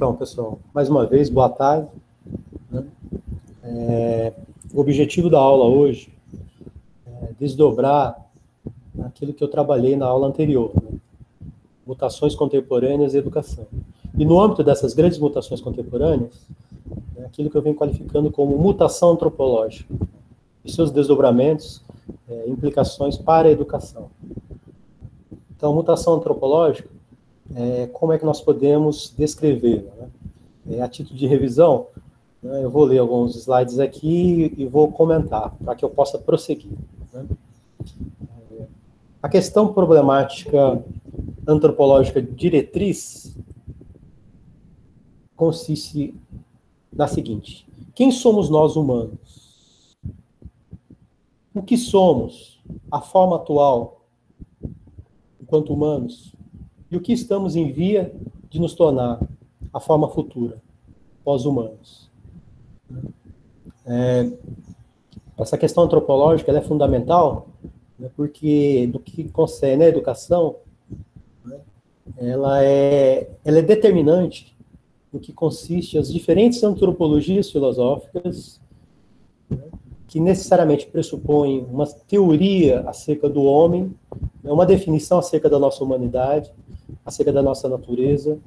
Então, pessoal, mais uma vez, boa tarde. O objetivo da aula hoje é desdobrar aquilo que eu trabalhei na aula anterior, né? Mutações contemporâneas e educação. E no âmbito dessas grandes mutações contemporâneas, aquilo que eu venho qualificando como mutação antropológica e seus desdobramentos, implicações para a educação. Então, mutação antropológica, como é que nós podemos descrevê-la, né? A título de revisão, eu vou ler alguns slides aqui e vou comentar, para que eu possa prosseguir, né? A questão problemática antropológica diretriz consiste na seguinte: quem somos nós humanos? O que somos? A forma atual, enquanto humanos? E o que estamos em via de nos tornar? A forma futura, pós-humanos. Essa questão antropológica ela é fundamental, né, porque no que concerne a educação, né, ela é determinante no que consiste as diferentes antropologias filosóficas, né, que necessariamente pressupõem uma teoria acerca do homem, né, uma definição acerca da nossa humanidade, acerca da nossa natureza,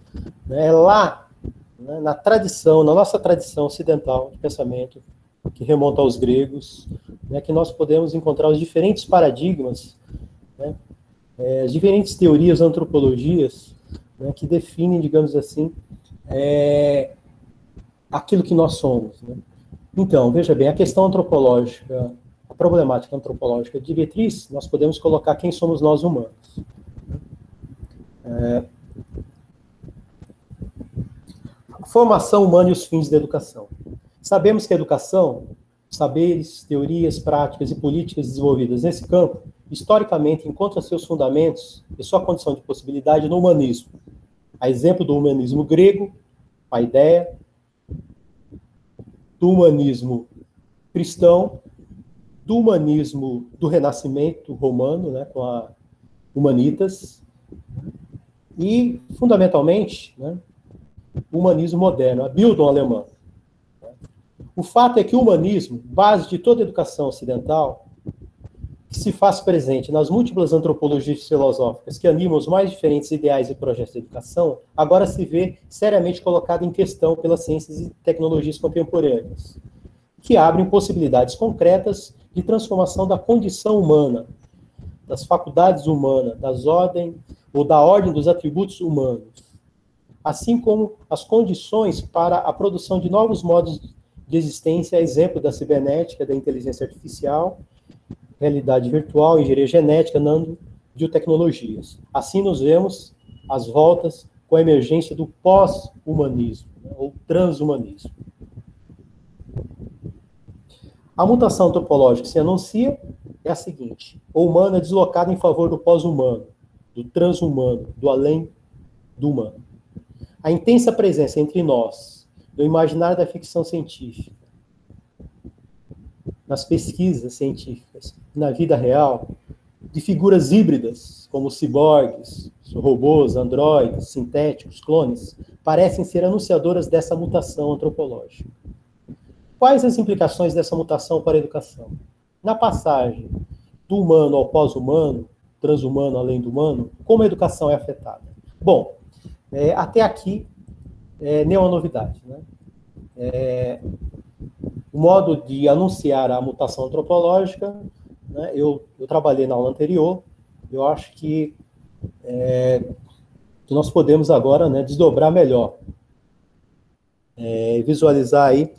né, lá, né, na nossa tradição ocidental de pensamento, que remonta aos gregos, né, que nós podemos encontrar os diferentes paradigmas, né, as diferentes teorias, antropologias, né, que definem, digamos assim, aquilo que nós somos, né? Então, veja bem, a questão antropológica, a problemática antropológica diretriz, nós podemos colocar quem somos nós humanos. A formação humana e os fins da educação. Sabemos que a educação, saberes, teorias, práticas e políticas desenvolvidas nesse campo, historicamente encontram seus fundamentos e sua condição de possibilidade no humanismo. A exemplo do humanismo grego, a ideia, do humanismo cristão, do humanismo do Renascimento romano, né, com a Humanitas, e, fundamentalmente, né, o humanismo moderno, a Bildung alemã. O fato é que o humanismo, base de toda a educação ocidental, que se faz presente nas múltiplas antropologias filosóficas que animam os mais diferentes ideais e projetos de educação, agora se vê seriamente colocado em questão pelas ciências e tecnologias contemporâneas, que abrem possibilidades concretas de transformação da condição humana, das faculdades humanas, da ordem dos atributos humanos, assim como as condições para a produção de novos modos de existência, a exemplo da cibernética, da inteligência artificial, realidade virtual, engenharia genética, nanobiotecnologias. Assim nos vemos às voltas com a emergência do pós-humanismo, né, ou transhumanismo. A mutação antropológica que se anuncia é a seguinte: o humano é deslocado em favor do pós-humano, do transhumano, do além do humano. A intensa presença entre nós, do imaginário da ficção científica, nas pesquisas científicas, na vida real, de figuras híbridas, como ciborgues, robôs, androides, sintéticos, clones, parecem ser anunciadoras dessa mutação antropológica. Quais as implicações dessa mutação para a educação? Na passagem do humano ao pós-humano, transhumano além do humano, como a educação é afetada? Bom, até aqui, nenhuma novidade, né? O modo de anunciar a mutação antropológica, né, eu trabalhei na aula anterior, eu acho que nós podemos agora, né, desdobrar melhor, visualizar aí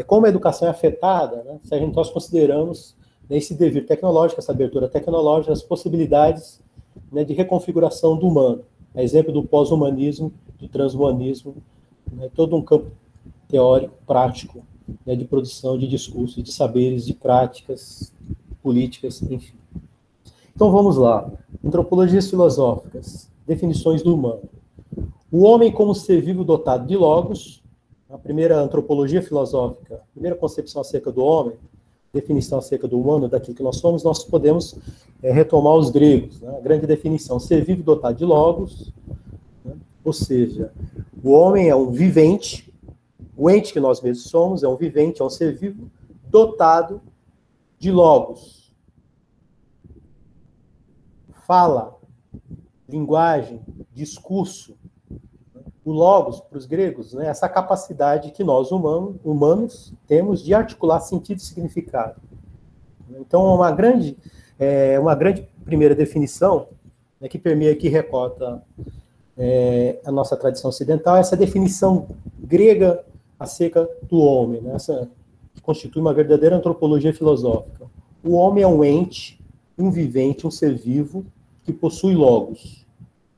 como a educação é afetada, né, se nós consideramos, né, esse devir tecnológico, essa abertura tecnológica, as possibilidades, né, de reconfiguração do humano, a exemplo do pós-humanismo, do transhumanismo, né, todo um campo teórico, prático, né, de produção de discursos, de saberes, de práticas, políticas, enfim. Então vamos lá. Antropologias filosóficas, definições do humano. O homem como ser vivo dotado de logos, a primeira antropologia filosófica, a primeira concepção acerca do homem, definição acerca do humano, daquilo que nós somos, nós podemos retomar os gregos, né, a grande definição, ser vivo dotado de logos, né, ou seja, O homem é um vivente, o ente que nós mesmos somos é um vivente, é um ser vivo, dotado de logos. Fala, linguagem, discurso. O logos, para os gregos, né, essa capacidade que nós humanos temos de articular sentido e significado. Então, uma grande primeira definição, né, que permeia, que recorta a nossa tradição ocidental, é essa definição grega acerca do homem, né, essa que constitui uma verdadeira antropologia filosófica. O homem é um ente, um vivente, um ser vivo, que possui logos.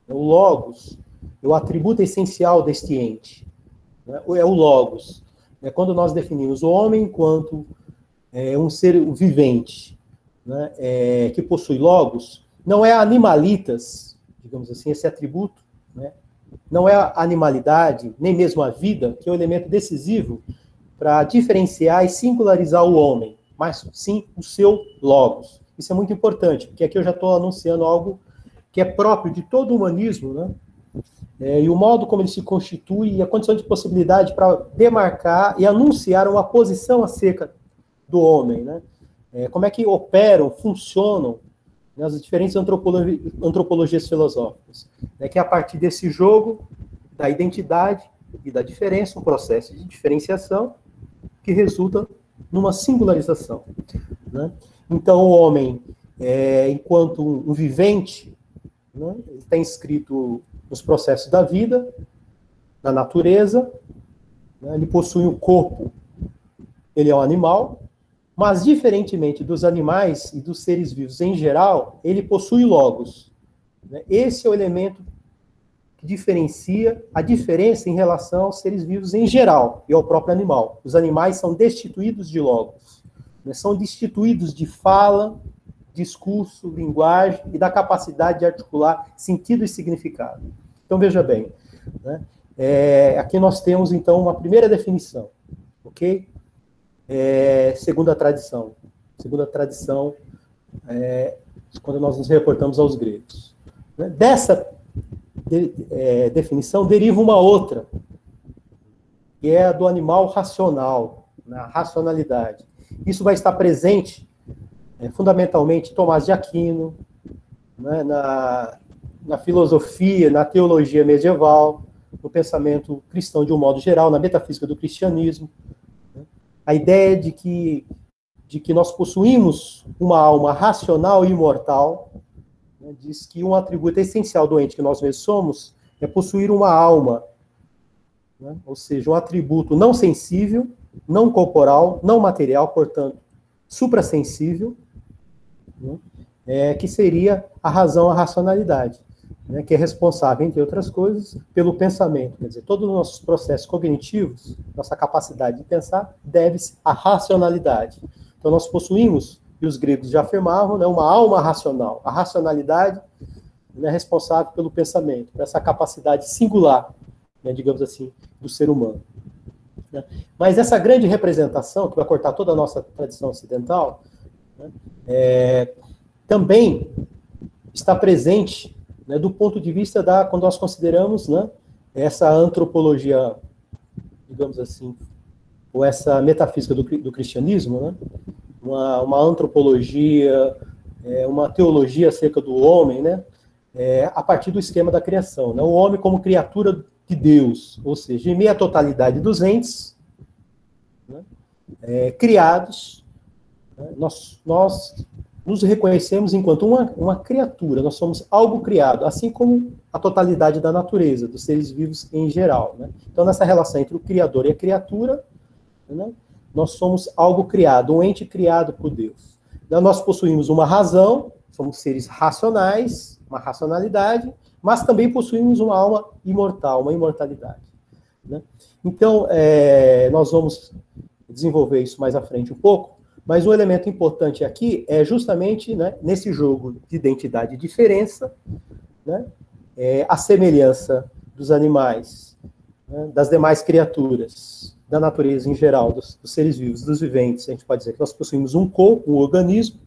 O logos é o atributo essencial deste ente. Né? É o logos. É quando nós definimos o homem enquanto um ser vivente, né? Que possui logos, não é animalitas, digamos assim, esse atributo, né? Não é a animalidade, nem mesmo a vida, que é o elemento decisivo para diferenciar e singularizar o homem, mas sim o seu logos. Isso é muito importante, porque aqui eu já estou anunciando algo que é próprio de todo o humanismo, né? E o modo como ele se constitui e a condição de possibilidade para demarcar e anunciar uma posição acerca do homem, né? Como é que operam, funcionam, né, as diferentes antropologias filosóficas. Que é a partir desse jogo da identidade e da diferença, um processo de diferenciação que resulta numa singularização. Né? Então, o homem, enquanto um vivente, né, está inscrito nos processos da vida, na natureza, né, ele possui um corpo, ele é um animal, mas, diferentemente dos animais e dos seres vivos em geral, ele possui logos. Né? Esse é o elemento que diferencia a diferença em relação aos seres vivos em geral e ao próprio animal. Os animais são destituídos de logos, né? São destituídos de fala, discurso, linguagem e da capacidade de articular sentido e significado. Então, veja bem, né? Aqui nós temos, então, uma primeira definição, ok? Segundo a tradição, quando nós nos reportamos aos gregos. Né? Dessa definição deriva uma outra, que é a do animal racional, na racionalidade. Isso vai estar presente, fundamentalmente, em Tomás de Aquino, né, na filosofia, na teologia medieval, no pensamento cristão de um modo geral, na metafísica do cristianismo. A ideia de que nós possuímos uma alma racional e imortal, né, diz que um atributo essencial do ente que nós mesmos somos é possuir uma alma, né, ou seja, um atributo não sensível, não corporal, não material, portanto, suprassensível, né, que seria a razão, a racionalidade, né, que é responsável, entre outras coisas, pelo pensamento. Quer dizer, todos os nossos processos cognitivos, nossa capacidade de pensar, deve-se à racionalidade. Então, nós possuímos, e os gregos já afirmavam, né, uma alma racional. A racionalidade, né, é responsável pelo pensamento, por essa capacidade singular, né, digamos assim, do ser humano. Né? Mas essa grande representação, que vai cortar toda a nossa tradição ocidental, né, também está presente, né, do ponto de vista quando nós consideramos, né, essa antropologia, digamos assim, ou essa metafísica do cristianismo, né, uma antropologia, uma teologia acerca do homem, né, a partir do esquema da criação. Né, o homem como criatura de Deus, ou seja, em meio à totalidade dos entes, né, criados, né, nós nos reconhecemos enquanto uma criatura, nós somos algo criado, assim como a totalidade da natureza, dos seres vivos em geral. Né? Então, nessa relação entre o Criador e a criatura, né, nós somos algo criado, um ente criado por Deus. Então, nós possuímos uma razão, somos seres racionais, uma racionalidade, mas também possuímos uma alma imortal, uma imortalidade. Né? Então, nós vamos desenvolver isso mais à frente um pouco, mas um elemento importante aqui é justamente, né, nesse jogo de identidade e diferença, né, a semelhança dos animais, né, das demais criaturas, da natureza em geral, dos seres vivos, dos viventes. A gente pode dizer que nós possuímos um corpo, um organismo,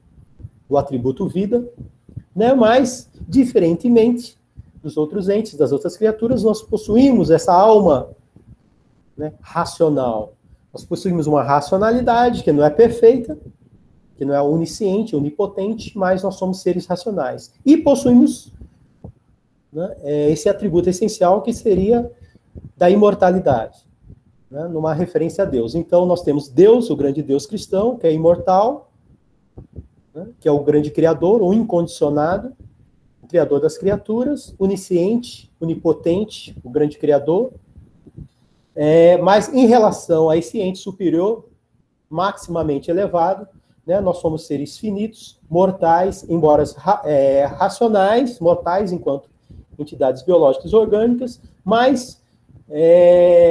o atributo vida, né, mas, diferentemente dos outros entes, das outras criaturas, nós possuímos essa alma, né, racional. Nós possuímos uma racionalidade que não é perfeita, que não é onisciente, onipotente, mas nós somos seres racionais. E possuímos, né, esse atributo essencial que seria da imortalidade, né, numa referência a Deus. Então, nós temos Deus, o grande Deus cristão, que é imortal, né, que é o grande Criador, o incondicionado, o Criador das criaturas, onisciente, onipotente, o grande Criador. Mas em relação a esse ente superior, maximamente elevado, né, nós somos seres finitos, mortais, embora racionais, mortais enquanto entidades biológicas orgânicas, mas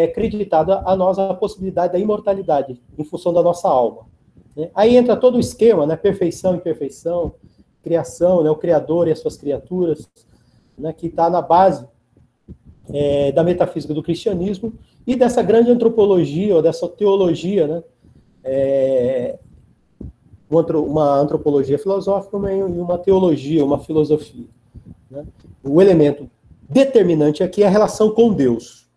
acreditada a nós a possibilidade da imortalidade, em função da nossa alma. Né? Aí entra todo o esquema, né, perfeição e imperfeição, criação, né, o Criador e as suas criaturas, né, que está na base da metafísica do cristianismo e dessa grande antropologia, ou dessa teologia, né, uma antropologia filosófica e uma teologia, uma filosofia. Né? O elemento determinante aqui é a relação com Deus,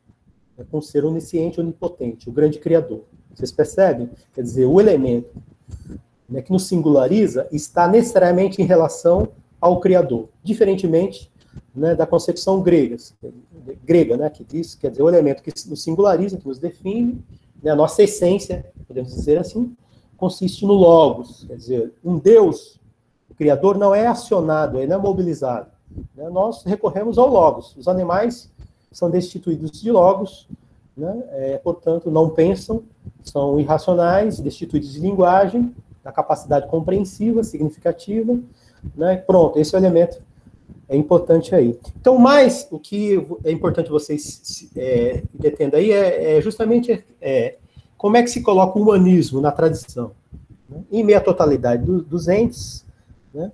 né? Com o ser onisciente, onipotente, o grande Criador. Vocês percebem? Quer dizer, o elemento, né, que nos singulariza está necessariamente em relação ao Criador, diferentemente, né, da concepção grega, né, que diz, quer dizer, o elemento que nos singulariza, que nos define, né, a nossa essência, podemos dizer assim, consiste no Logos, quer dizer, um Deus, o Criador, não é acionado, ele não é mobilizado. Né? Nós recorremos ao Logos. Os animais são destituídos de Logos, né? Portanto, não pensam, são irracionais, destituídos de linguagem, da capacidade compreensiva, significativa. Né? Pronto, esse é o elemento importante aí. Então, mais o que é importante vocês entendam aí é justamente como é que se coloca o humanismo na tradição. Né? Em meio à totalidade dos entes, né?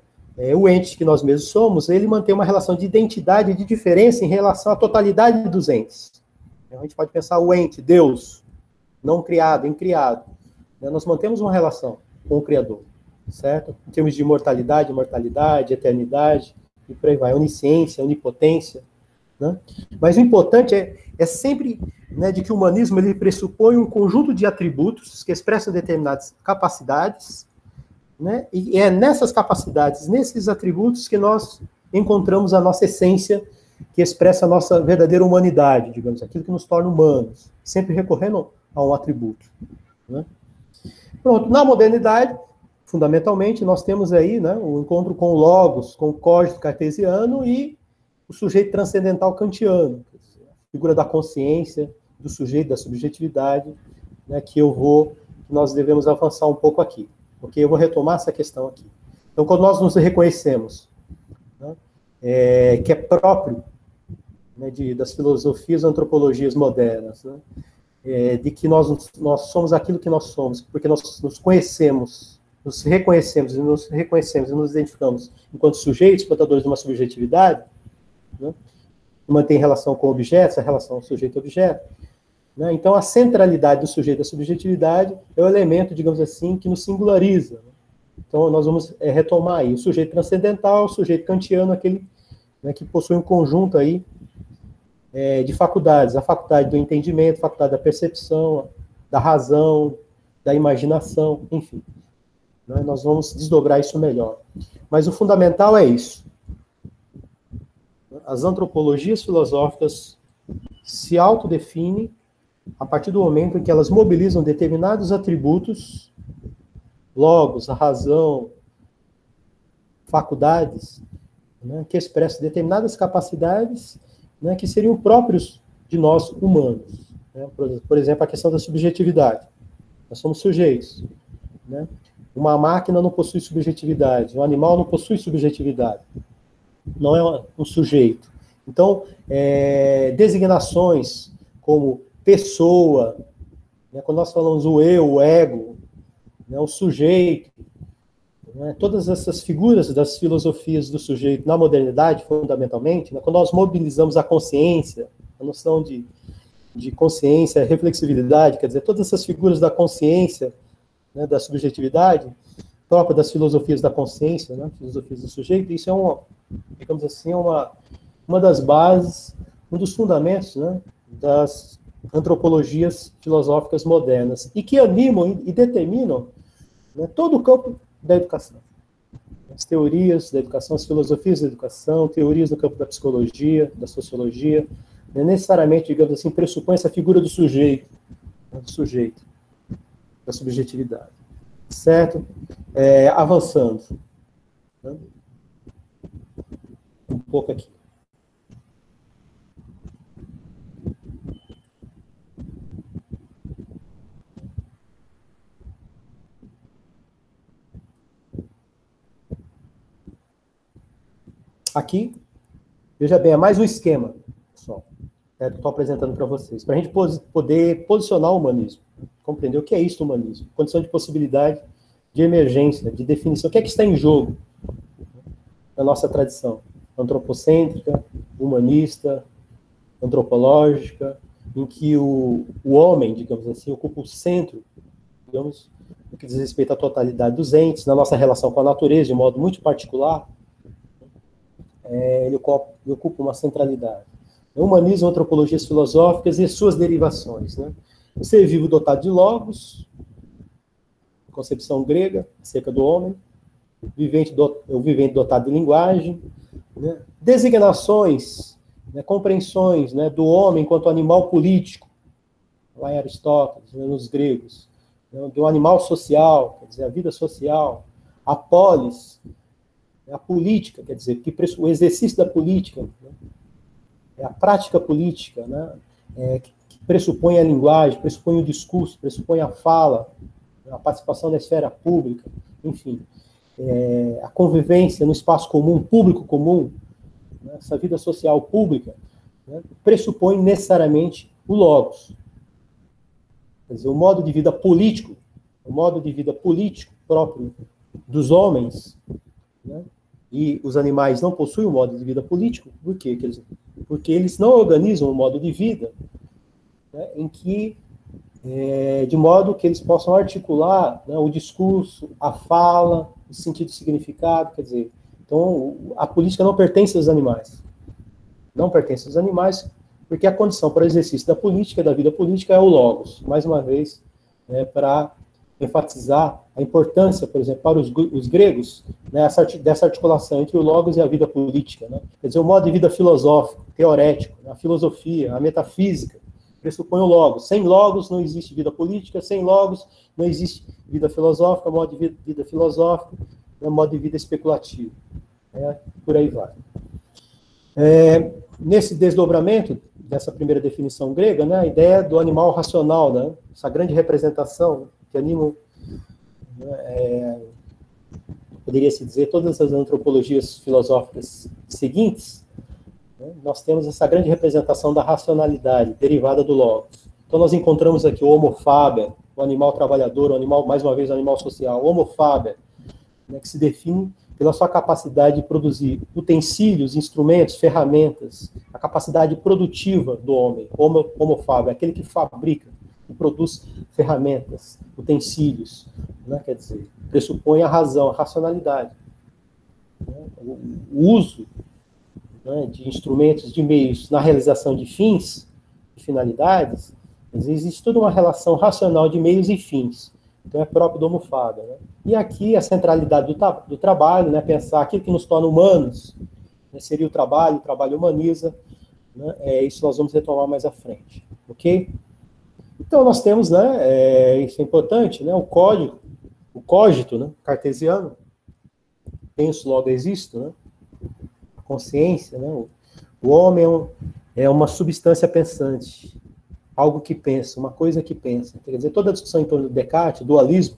O ente que nós mesmos somos, ele mantém uma relação de identidade e de diferença em relação à totalidade dos entes. Então, a gente pode pensar o ente, Deus, não criado, incriado. Né? Nós mantemos uma relação com o Criador, certo? Em termos de imortalidade, eternidade, e por aí vai, onisciência, onipotência. Né? Mas o importante é sempre, né, de que o humanismo ele pressupõe um conjunto de atributos que expressam determinadas capacidades, né, e é nessas capacidades, nesses atributos que nós encontramos a nossa essência, que expressa a nossa verdadeira humanidade, digamos, aquilo que nos torna humanos, sempre recorrendo a um atributo. Né? Pronto, na modernidade, fundamentalmente, nós temos aí, né, o encontro com o Logos, com o código cartesiano e o sujeito transcendental kantiano, a figura da consciência, do sujeito, da subjetividade, né, que nós devemos avançar um pouco aqui, porque eu vou retomar essa questão aqui. Então, quando nós nos reconhecemos, né, que é próprio, né, das filosofias e antropologias modernas, né, de que nós somos aquilo que nós somos, porque nós nos conhecemos, nos reconhecemos e nos identificamos enquanto sujeitos, portadores de uma subjetividade, né, que mantém relação com objetos, a relação sujeito-objeto. Né? Então, a centralidade do sujeito da subjetividade é o elemento, digamos assim, que nos singulariza. Então, nós vamos retomar aí o sujeito transcendental, o sujeito kantiano, aquele, né, que possui um conjunto aí de faculdades, a faculdade do entendimento, a faculdade da percepção, da razão, da imaginação, enfim. Né? Nós vamos desdobrar isso melhor. Mas o fundamental é isso. As antropologias filosóficas se autodefinem a partir do momento em que elas mobilizam determinados atributos, logos, a razão, faculdades, né, que expressam determinadas capacidades, né, que seriam próprios de nós humanos. Né? Por exemplo, a questão da subjetividade. Nós somos sujeitos. Né? Uma máquina não possui subjetividade, um animal não possui subjetividade. Não é um sujeito. Então, designações como pessoa, né, quando nós falamos o eu, o ego, né, o sujeito, né, todas essas figuras das filosofias do sujeito na modernidade, fundamentalmente, né, quando nós mobilizamos a consciência, a noção de consciência, reflexibilidade, quer dizer, todas essas figuras da consciência, né, da subjetividade, própria das filosofias da consciência, né, filosofias do sujeito, isso é digamos assim, uma das bases, um dos fundamentos, né, das antropologias filosóficas modernas, e que animam e determinam, né, todo o campo da educação. As teorias da educação, as filosofias da educação, teorias no campo da psicologia, da sociologia, né, necessariamente, digamos assim, pressupõe essa figura do sujeito, da subjetividade. Certo? Avançando. Né? Um pouco aqui. Aqui, veja bem, é mais um esquema, pessoal, que eu estou apresentando para vocês, para a gente poder posicionar o humanismo, compreender o que é isso, o humanismo, condição de possibilidade, de emergência, de definição, o que é que está em jogo na nossa tradição antropocêntrica, humanista, antropológica, em que o homem, digamos assim, ocupa o centro, digamos, no que diz respeito à totalidade dos entes, na nossa relação com a natureza, de modo muito particular, ele ocupa uma centralidade. O humanismo, antropologias filosóficas e suas derivações. Né? O ser vivo dotado de logos, concepção grega, acerca do homem, o vivente dotado de linguagem, né? Designações, né? Compreensões, né? Do homem enquanto animal político, lá em Aristóteles, né? Nos gregos, né? Do animal social, quer dizer, a vida social, a polis, a política, quer dizer, o exercício da política, né? É a prática política, né? Que pressupõe a linguagem, pressupõe o discurso, pressupõe a fala, a participação na esfera pública, enfim, a convivência no espaço comum, público comum, né? Essa vida social pública, né? Pressupõe necessariamente o logos. Quer dizer, o modo de vida político próprio dos homens, né? E os animais não possuem um modo de vida político, por quê? Porque eles não organizam um modo de vida, né, em que, de modo que eles possam articular, né, o discurso, a fala, o sentido e significado, quer dizer, então a política não pertence aos animais. Não pertence aos animais, porque a condição para o exercício da política, da vida política, é o logos. Mais uma vez, para enfatizar a importância, por exemplo, para os gregos, né, dessa articulação entre o logos e a vida política. Né? Quer dizer, o modo de vida filosófico, teorético, a filosofia, a metafísica, pressupõe o logos. Sem logos não existe vida política, sem logos não existe vida filosófica, modo de vida filosófico, modo de vida especulativo. Por aí vai. Nesse desdobramento dessa primeira definição grega, né, a ideia do animal racional, né, essa grande representação que anima, poderia se dizer, todas as antropologias filosóficas seguintes, né, nós temos essa grande representação da racionalidade, derivada do logos. Então nós encontramos aqui o Homo faber, o animal trabalhador, o animal, mais uma vez, o animal social, o Homo faber, né, que se define pela sua capacidade de produzir utensílios, instrumentos, ferramentas, a capacidade produtiva do homem, Homo faber, aquele que fabrica, que produz ferramentas, utensílios, né, quer dizer, pressupõe a razão, a racionalidade. Né, o uso, né, de instrumentos, de meios na realização de fins, de finalidades, existe toda uma relação racional de meios e fins. Então é próprio do Homo faber. Né? E aqui a centralidade do trabalho, né, pensar aquilo que nos torna humanos, né, seria o trabalho humaniza, né, isso nós vamos retomar mais à frente. Ok? Então nós temos, né, isso é importante, né, o cogito, né, cartesiano, penso, logo existo, né, a consciência, né, o homem é uma substância pensante, algo que pensa, uma coisa que pensa. Quer dizer, toda a discussão em torno do Descartes, dualismo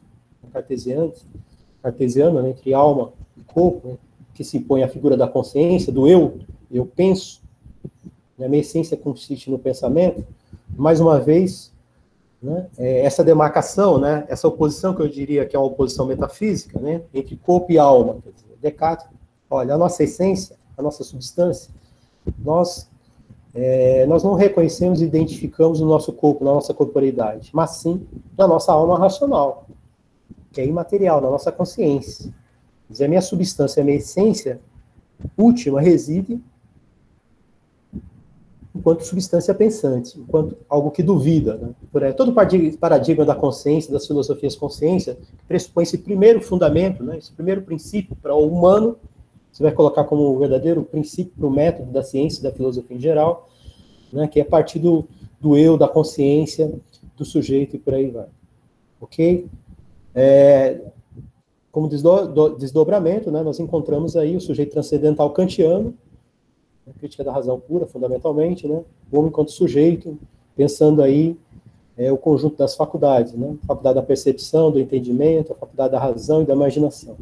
cartesiano, né, entre alma e corpo, né, que se impõe a figura da consciência, do eu penso, né, a minha essência consiste no pensamento, mais uma vez, né, essa demarcação, né, essa oposição que eu diria que é uma oposição metafísica, né, entre corpo e alma. Quer dizer, Descartes, olha, a nossa essência, a nossa substância, nós não reconhecemos e identificamos no nosso corpo, na nossa corporeidade, mas sim na nossa alma racional, que é imaterial, na nossa consciência. Quer dizer, a minha substância, a minha essência última reside enquanto substância pensante, enquanto algo que duvida. Né? Todo paradigma da consciência, das filosofias consciência, pressupõe esse primeiro fundamento, né? Esse primeiro princípio para o humano, você vai colocar como o verdadeiro princípio para o método da ciência e da filosofia em geral, né? Que é a partir do eu, da consciência, do sujeito e por aí vai. Ok? Como desdobramento, né? Nós encontramos aí o sujeito transcendental kantiano, a crítica da razão pura, fundamentalmente, né? O homem enquanto sujeito, pensando aí o conjunto das faculdades, né? A faculdade da percepção, do entendimento, a faculdade da razão e da imaginação.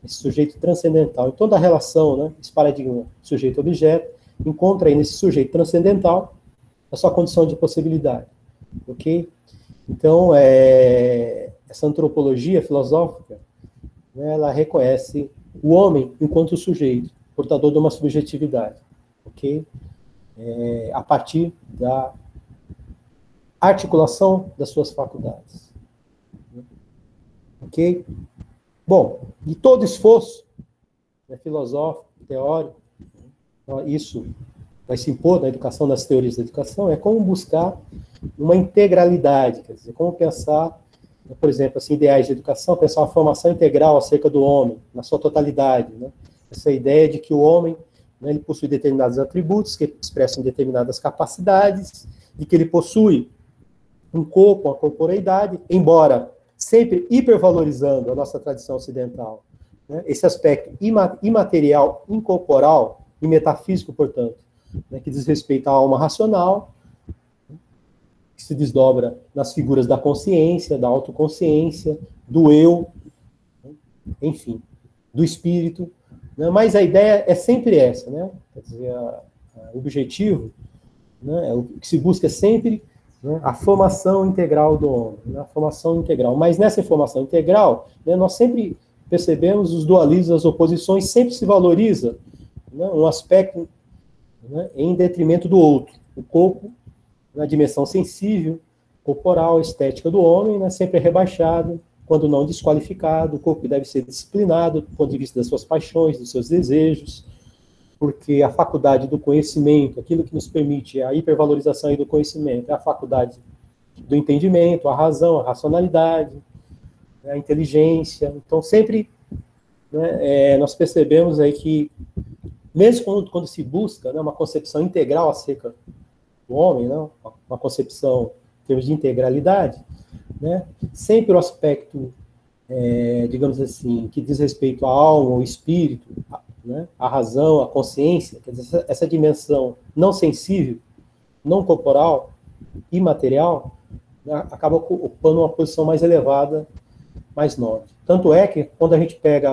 Esse sujeito transcendental. Então, da relação, né? Esse paradigma sujeito-objeto, encontra aí nesse sujeito transcendental a sua condição de possibilidade. Ok? Então, essa antropologia filosófica, né, ela reconhece o homem enquanto sujeito, portador de uma subjetividade. Ok? A partir da articulação das suas faculdades. Ok? Bom, e todo esforço, né, filosófico, teórico, isso vai se impor na educação, nas teorias da educação, é como buscar uma integralidade, quer dizer, como pensar, por exemplo, assim, ideais de educação, pensar uma formação integral acerca do homem, na sua totalidade, né? Essa ideia de que o homem, né, ele possui determinados atributos que expressam determinadas capacidades, de que ele possui um corpo, uma corporeidade, embora sempre hipervalorizando a nossa tradição ocidental, né? Esse aspecto imaterial, incorporal e metafísico, portanto, né, que diz respeito à alma racional, que se desdobra nas figuras da consciência, da autoconsciência, do eu, enfim, do espírito, né? Mas a ideia é sempre essa, né? Quer dizer, o objetivo, né, o que se busca é sempre, né, a formação integral do homem, né, a formação integral. Mas nessa formação integral, né, nós sempre percebemos os dualismos, as oposições, sempre se valoriza, né, um aspecto, né, em detrimento do outro. O corpo, na dimensão sensível, corporal, estética do homem, né, sempre é rebaixado, quando não desqualificado. O corpo deve ser disciplinado do ponto de vista das suas paixões, dos seus desejos, porque a faculdade do conhecimento, aquilo que nos permite a hipervalorização aí do conhecimento, é a faculdade do entendimento, a razão, a racionalidade, a inteligência. Então, sempre, né, nós percebemos aí que, mesmo quando se busca, né, uma concepção integral acerca do homem, né, uma concepção em termos de integralidade, né, sempre o aspecto, digamos assim, que diz respeito à alma, ao espírito, né, a razão, a consciência, quer dizer, essa dimensão não sensível, não corporal, imaterial, né, acaba ocupando uma posição mais elevada, mais nobre. Tanto é que, quando a gente pega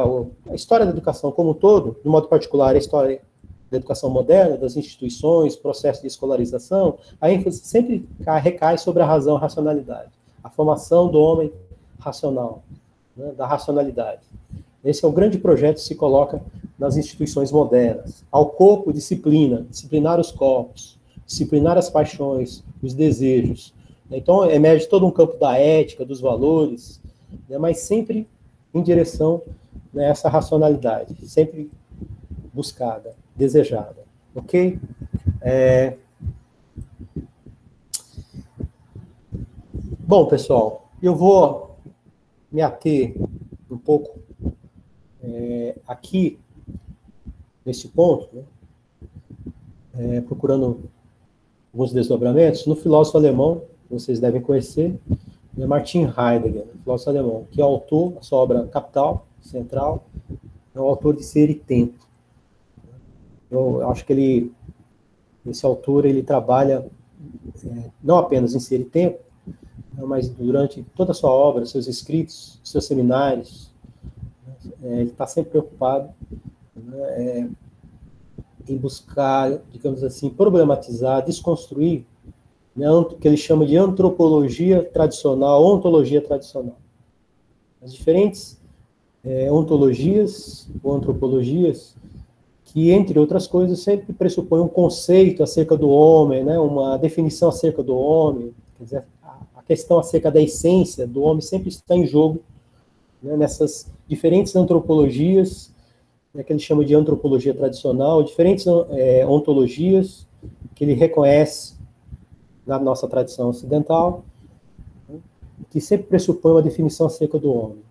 a história da educação como um todo, de modo particular, a história da educação moderna, das instituições, processo de escolarização, a ênfase sempre recai sobre a razão, a racionalidade, a formação do homem racional, né, da racionalidade. Esse é o grande projeto que se coloca nas instituições modernas. Ao corpo, disciplina, disciplinar os corpos, disciplinar as paixões, os desejos. Então, emerge todo um campo da ética, dos valores, né, mas sempre em direção, né, a essa racionalidade, sempre buscada, desejada. Ok? Bom, pessoal, eu vou me ater um pouco aqui, nesse ponto, né, procurando alguns desdobramentos, no filósofo alemão, que vocês devem conhecer, é Martin Heidegger, filósofo alemão, que é o autor, a sua obra capital, central, é o autor de Ser e Tempo. Eu acho que esse autor, ele trabalha não apenas em Ser e Tempo, mas durante toda a sua obra, seus escritos, seus seminários, ele está sempre preocupado, né, em buscar, digamos assim, problematizar, desconstruir, né, o que ele chama de antropologia tradicional, ontologia tradicional. As diferentes ontologias ou antropologias que, entre outras coisas, sempre pressupõem um conceito acerca do homem, né, uma definição acerca do homem, quer dizer, a questão acerca da essência do homem sempre está em jogo, né, nessas diferentes antropologias né, que ele chama de antropologia tradicional, diferentes ontologias que ele reconhece na nossa tradição ocidental, né, que sempre pressupõe uma definição acerca do homem.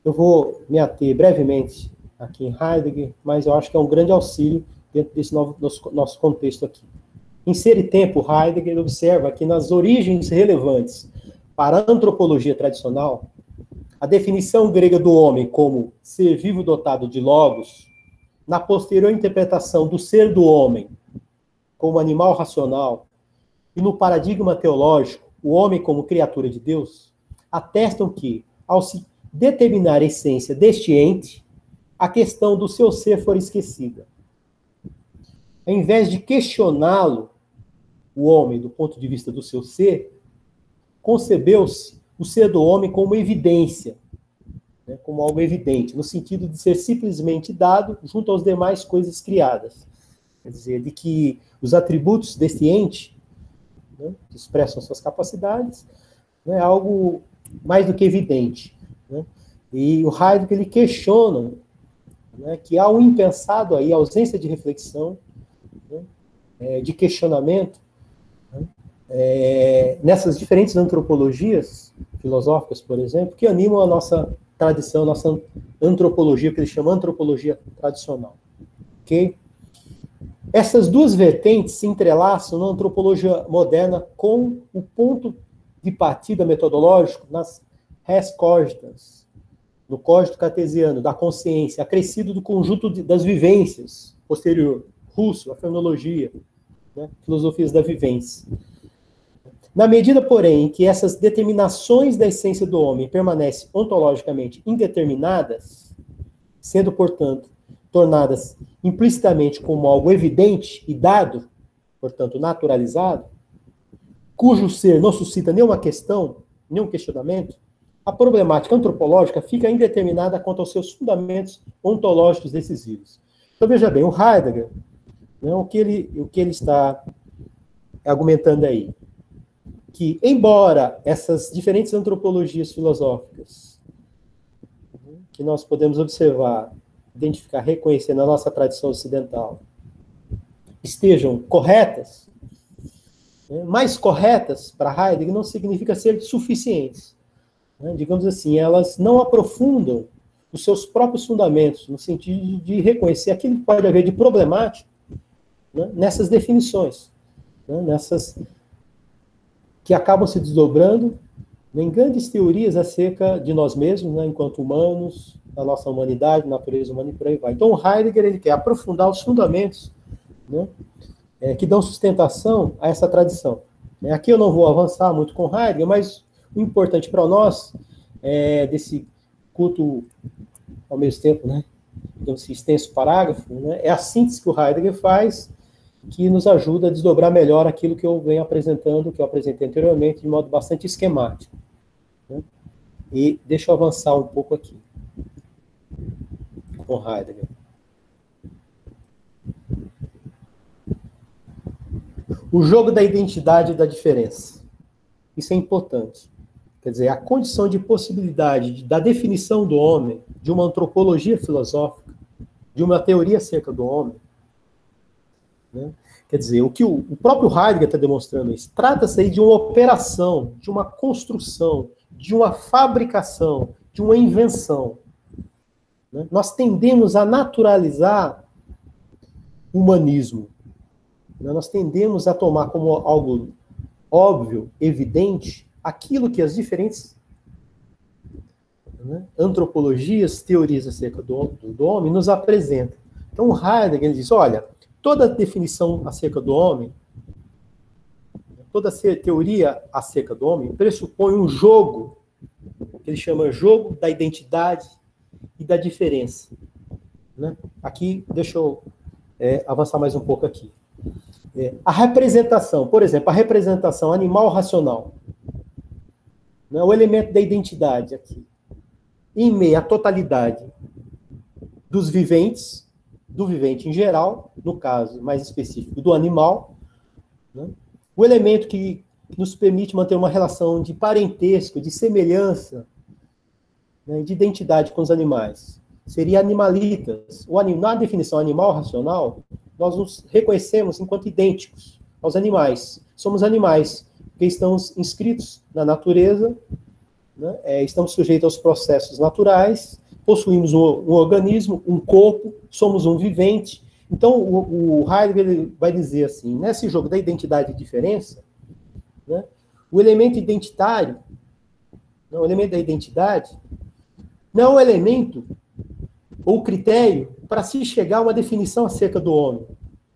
Eu vou me ater brevemente aqui em Heidegger, mas eu acho que é um grande auxílio dentro desse nosso contexto aqui. Em Ser e Tempo, Heidegger observa que nas origens relevantes para a antropologia tradicional, a definição grega do homem como ser vivo dotado de logos, na posterior interpretação do ser do homem como animal racional, e no paradigma teológico, o homem como criatura de Deus, atestam que, ao se determinar a essência deste ente, a questão do seu ser for esquecida. Ao invés de questioná-lo, o homem, do ponto de vista do seu ser, concebeu-se o ser do homem como evidência, né, como algo evidente, no sentido de ser simplesmente dado junto às demais coisas criadas. Quer dizer, de que os atributos desse ente, né, que expressam suas capacidades, né, é algo mais do que evidente. Né? E o Heidegger, ele questiona, né, que há um impensado aí, a ausência de reflexão, né, de questionamento, né, nessas diferentes antropologias filosóficas, por exemplo, que animam a nossa tradição, a nossa antropologia, que ele chama antropologia tradicional. Ok? Essas duas vertentes se entrelaçam na antropologia moderna com o ponto de partida metodológico nas res cogitans, no cogito cartesiano, da consciência, acrescido do conjunto das vivências, posterior, Russo, a fenomenologia, né, filosofias da vivência. Na medida, porém, em que essas determinações da essência do homem permanecem ontologicamente indeterminadas, sendo, portanto, tornadas implicitamente como algo evidente e dado, portanto, naturalizado, cujo ser não suscita nenhuma questão, nenhum questionamento, a problemática antropológica fica indeterminada quanto aos seus fundamentos ontológicos decisivos. Então, veja bem, o Heidegger, né, o que ele está argumentando aí, que, embora essas diferentes antropologias filosóficas que nós podemos observar, identificar, reconhecer na nossa tradição ocidental, estejam corretas, né, mais corretas para Heidegger não significa ser suficientes. Né, digamos assim, elas não aprofundam os seus próprios fundamentos, no sentido de reconhecer aquilo que pode haver de problemático, né, nessas definições, né, nessas que acabam se desdobrando, né, em grandes teorias acerca de nós mesmos, né, enquanto humanos, da nossa humanidade, natureza humana e por aí vai. Então, o Heidegger, ele quer aprofundar os fundamentos, né, que dão sustentação a essa tradição. Aqui eu não vou avançar muito com Heidegger, mas o importante para nós, desse culto, ao mesmo tempo, né, desse extenso parágrafo, né, é a síntese que o Heidegger faz, que nos ajuda a desdobrar melhor aquilo que eu venho apresentando, que eu apresentei anteriormente, de modo bastante esquemático. Né? E deixa eu avançar um pouco aqui, com Heidegger. O jogo da identidade e da diferença. Isso é importante. Quer dizer, a condição de possibilidade da definição do homem, de uma antropologia filosófica, de uma teoria acerca do homem, né? Quer dizer, o que o próprio Heidegger está demonstrando é isso. Trata-se aí de uma operação, de uma construção, de uma fabricação, de uma invenção. Né? Nós tendemos a naturalizar o humanismo. Né? Nós tendemos a tomar como algo óbvio, evidente, aquilo que as diferentes, né, antropologias, teorias acerca do homem nos apresentam. Então, o Heidegger, ele diz, olha, toda definição acerca do homem, toda teoria acerca do homem, pressupõe um jogo, que ele chama jogo da identidade e da diferença. Né? Aqui, deixa eu avançar mais um pouco aqui. A representação, por exemplo, a representação animal racional, né, o elemento da identidade aqui, em meio à totalidade dos viventes, do vivente em geral, no caso mais específico do animal, né? O elemento que nos permite manter uma relação de parentesco, de semelhança, né, de identidade com os animais. seria animalitas. Na definição animal racional, nós nos reconhecemos enquanto idênticos aos animais. Somos animais, porque estamos inscritos na natureza, né? Estamos sujeitos aos processos naturais, possuímos um organismo, um corpo, somos um vivente. Então, o Heidegger ele vai dizer assim, nesse jogo da identidade e diferença, né, o elemento identitário, não, o elemento da identidade, não é um elemento ou critério para se chegar a uma definição acerca do homem.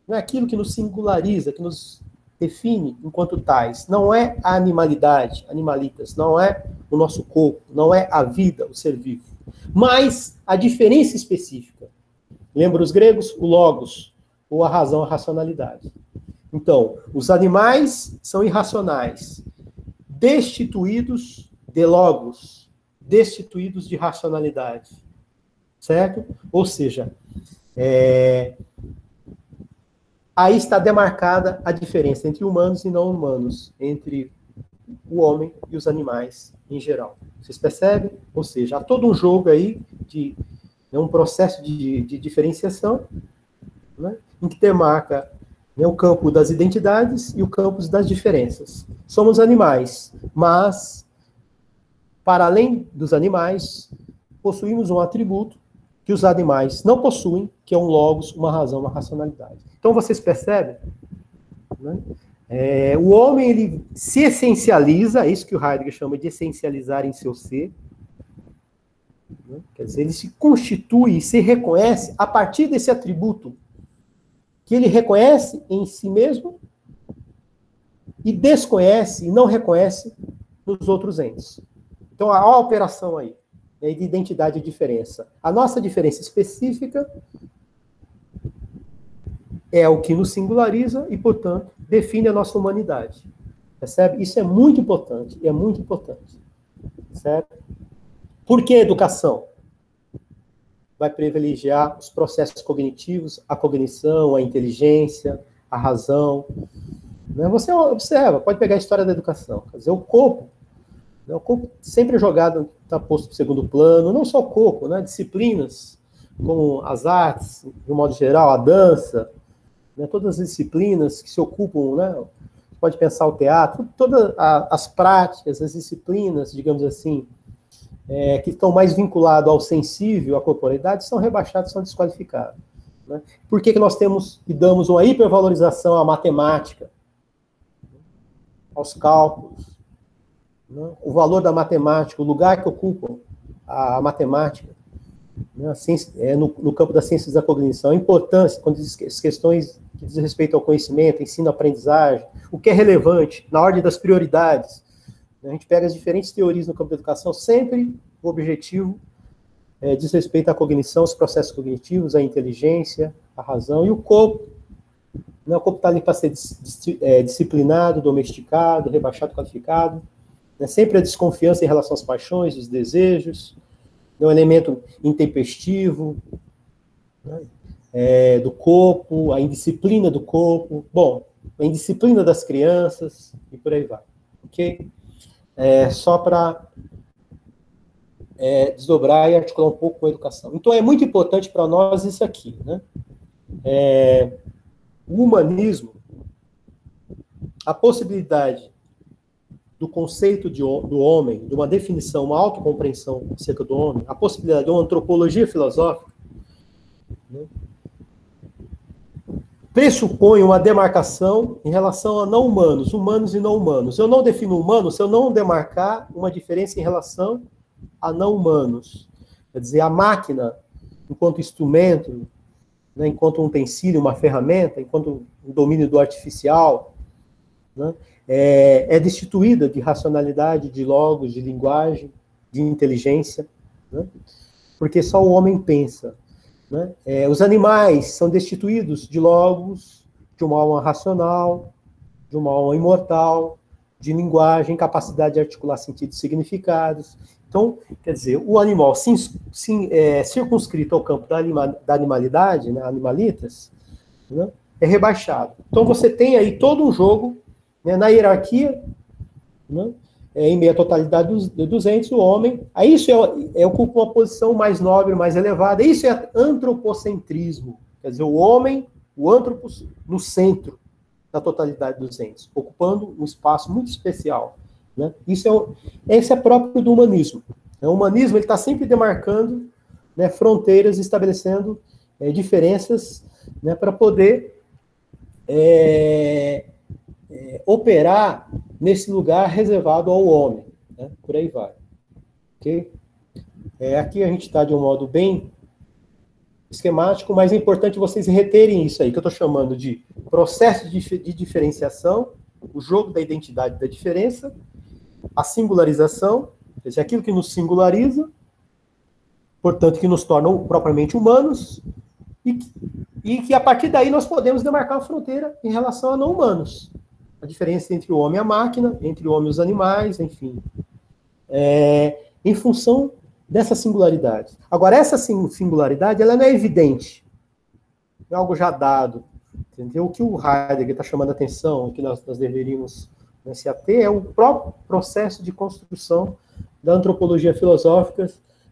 Não é aquilo que nos singulariza, que nos define enquanto tais. Não é a animalidade, animalitas, não é o nosso corpo, não é a vida, o ser vivo. Mas a diferença específica. Lembra os gregos? O logos, ou a razão, a racionalidade. Então, os animais são irracionais, destituídos de logos, destituídos de racionalidade. Certo? Ou seja, aí está demarcada a diferença entre humanos e não humanos, entre o homem e os animais em geral. Vocês percebem? Ou seja, há todo um jogo aí, um processo de diferenciação, né, em que demarca, né, o campo das identidades e o campo das diferenças. Somos animais, mas, para além dos animais, possuímos um atributo que os animais não possuem, que é um logos, uma razão, uma racionalidade. Então, vocês percebem? Né? O homem, ele se essencializa, é isso que o Heidegger chama de essencializar em seu ser. Né? Quer dizer, ele se constitui, se reconhece a partir desse atributo que ele reconhece em si mesmo e desconhece e não reconhece nos outros entes. Então, há uma operação aí, né, de identidade e diferença. A nossa diferença específica é o que nos singulariza e, portanto, define a nossa humanidade. Percebe? Isso é muito importante, é muito importante. Certo? Por que a educação vai privilegiar os processos cognitivos, a cognição, a inteligência, a razão? Né? Você observa, pode pegar a história da educação. Quer dizer, o corpo sempre jogado, está posto para o segundo plano, não só o corpo, né? Disciplinas como as artes, de um modo geral, a dança, né? Todas as disciplinas que se ocupam, né? Pode pensar o teatro, todas as práticas, as disciplinas, digamos assim, que estão mais vinculadas ao sensível, à corporeidade, são rebaixadas, são desqualificadas. Né? Por que nós temos e damos uma hipervalorização à matemática, aos cálculos? Né? O valor da matemática, o lugar que ocupa a matemática, né? No campo das ciências da cognição, a importância, quando diz as questões que dizem respeito ao conhecimento, ensino, aprendizagem, o que é relevante, na ordem das prioridades. A gente pega as diferentes teorias no campo da educação, sempre o objetivo diz respeito à cognição, os processos cognitivos, a inteligência, a razão e o corpo. Né? O corpo está ali para ser disciplinado, domesticado, rebaixado, qualificado. Né? Sempre a desconfiança em relação às paixões, os desejos, né? Um elemento intempestivo, né? Do corpo, a indisciplina do corpo, bom, a indisciplina das crianças e por aí vai. Ok? Só para desdobrar e articular um pouco com a educação. Então, é muito importante para nós isso aqui, né? O humanismo, a possibilidade do conceito do homem, de uma definição, uma autocompreensão acerca do homem, a possibilidade de uma antropologia filosófica, né, pressupõe uma demarcação em relação a não-humanos, humanos e não-humanos. Eu não defino humano se eu não demarcar uma diferença em relação a não-humanos. Quer dizer, a máquina, enquanto instrumento, né, enquanto um utensílio, uma ferramenta, enquanto um domínio do artificial, né, é destituída de racionalidade, de logos, de linguagem, de inteligência, né, porque só o homem pensa. Né? Os animais são destituídos de logos, de uma alma racional, de uma alma imortal, de linguagem, capacidade de articular sentidos e significados. Então, quer dizer, o animal circunscrito ao campo da animalidade, né, animalitas, né, é rebaixado. Então, você tem aí todo um jogo, né, na hierarquia, né, em meio à totalidade dos entes, o homem, aí isso ocupa uma posição mais nobre, mais elevada, isso é antropocentrismo, quer dizer, o homem, o antropos, no centro da totalidade dos entes, ocupando um espaço muito especial, né? Esse é próprio do humanismo. O humanismo está sempre demarcando, né, fronteiras, estabelecendo diferenças, né, para poder operar nesse lugar reservado ao homem, né? Por aí vai. Ok? Aqui a gente está de um modo bem esquemático, mas é importante vocês reterem isso aí, que eu estou chamando de processo de diferenciação, o jogo da identidade da diferença, a singularização, quer dizer, aquilo que nos singulariza, portanto, que nos tornam propriamente humanos, e que a partir daí nós podemos demarcar uma fronteira em relação a não humanos. A diferença entre o homem e a máquina, entre o homem e os animais, enfim. Em função dessa singularidade. Agora, essa singularidade, ela não é evidente. É algo já dado. Entendeu? O que o Heidegger está chamando a atenção, o que nós deveríamos, né, se ater, é o próprio processo de construção da antropologia filosófica,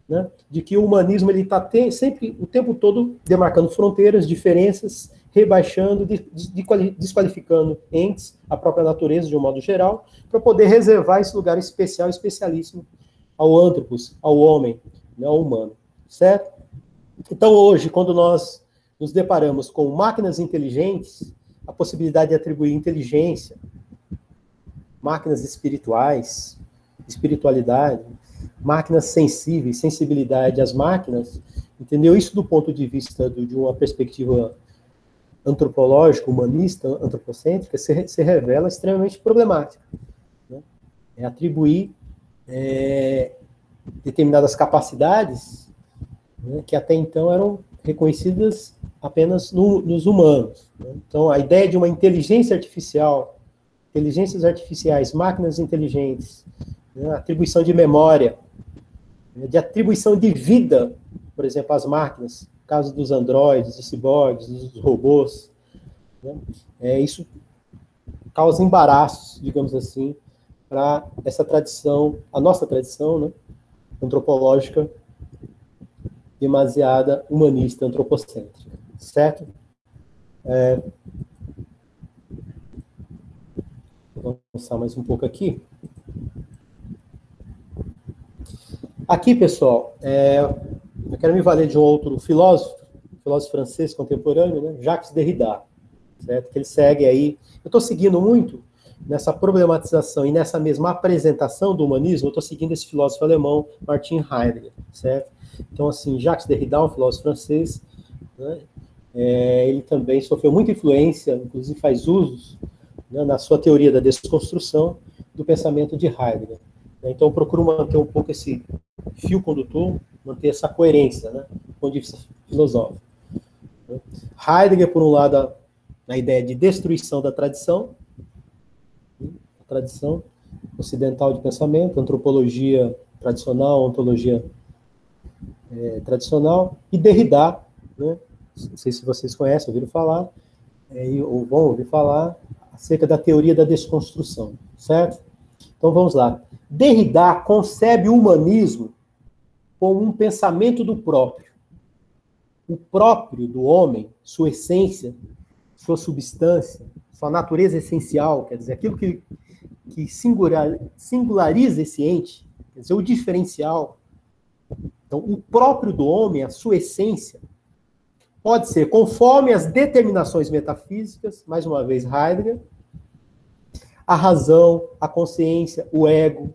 né, de que o humanismo está sempre, o tempo todo, demarcando fronteiras, diferenças, rebaixando, desqualificando entes, a própria natureza, de um modo geral, para poder reservar esse lugar especial, especialíssimo, ao antropos, ao homem, né, ao humano. Certo? Então, hoje, quando nós nos deparamos com máquinas inteligentes, a possibilidade de atribuir inteligência, máquinas espirituais, espiritualidade, máquinas sensíveis, sensibilidade às máquinas, entendeu? Isso do ponto de vista de uma perspectiva antropológica, humanista, antropocêntrica, se revela extremamente problemática. Né? Atribuir determinadas capacidades, né, que até então eram reconhecidas apenas nos humanos. Né? Então, a ideia de uma inteligência artificial, inteligências artificiais, máquinas inteligentes, né, atribuição de memória, né, de atribuição de vida, por exemplo, às máquinas, no caso dos androides, dos ciborgues, dos robôs, né, isso causa embaraços, digamos assim, para essa tradição, a nossa tradição, né, antropológica, demasiada humanista, antropocêntrica, certo? Vou avançar mais um pouco aqui. Aqui, pessoal, eu quero me valer de um outro filósofo francês contemporâneo, né, Jacques Derrida, certo? Que ele segue aí. Eu estou seguindo muito nessa problematização e nessa mesma apresentação do humanismo, eu estou seguindo esse filósofo alemão, Martin Heidegger, certo? Então, assim, Jacques Derrida, um filósofo francês, né, ele também sofreu muita influência, inclusive faz usos, né, na sua teoria da desconstrução do pensamento de Heidegger. Então, eu procuro manter um pouco esse fio condutor, manter essa coerência, né, do ponto de vista filosófico. Heidegger, por um lado, na ideia de destruição da tradição, a tradição ocidental de pensamento, antropologia tradicional, ontologia tradicional, e Derrida, né, não sei se vocês conhecem, ouviram falar, ou vão ouvir falar, acerca da teoria da desconstrução, certo? Então, vamos lá. Derrida concebe o humanismo como um pensamento do próprio. O próprio do homem, sua essência, sua substância, sua natureza essencial, quer dizer, aquilo que singulariza esse ente, quer dizer, o diferencial. Então, o próprio do homem, a sua essência, pode ser conforme as determinações metafísicas, mais uma vez Heidegger, a razão, a consciência, o ego,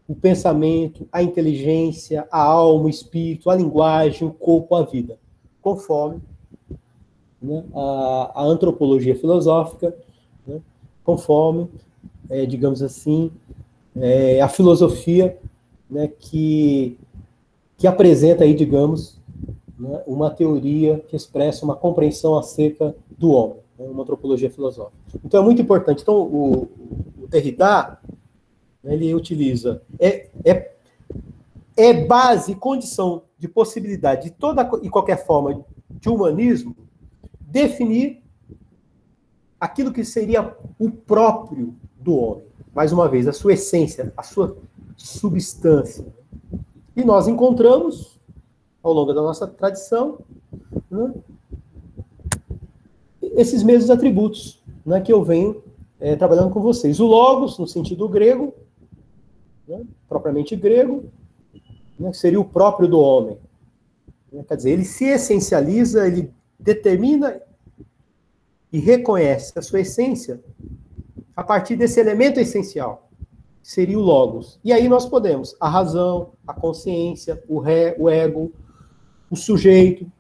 o pensamento, a inteligência, a alma, o espírito, a linguagem, o corpo, a vida, conforme, né, a antropologia filosófica, né, conforme, digamos assim, a filosofia, né, que apresenta aí, digamos, né, uma teoria que expressa uma compreensão acerca do homem, né, uma antropologia filosófica. Então é muito importante. Então o Derrida, né, ele utiliza base, condição de possibilidade de toda e qualquer forma de humanismo definir aquilo que seria o próprio do homem. mais uma vez, a sua essência, a sua substância. E nós encontramos, ao longo da nossa tradição, né, esses mesmos atributos, né, que eu venho trabalhando com vocês. O logos, no sentido grego, né, propriamente grego, né, seria o próprio do homem. Né, quer dizer, ele se essencializa, ele determina e reconhece a sua essência a partir desse elemento essencial, que seria o logos. E aí nós podemos a razão, a consciência, o ego, o sujeito,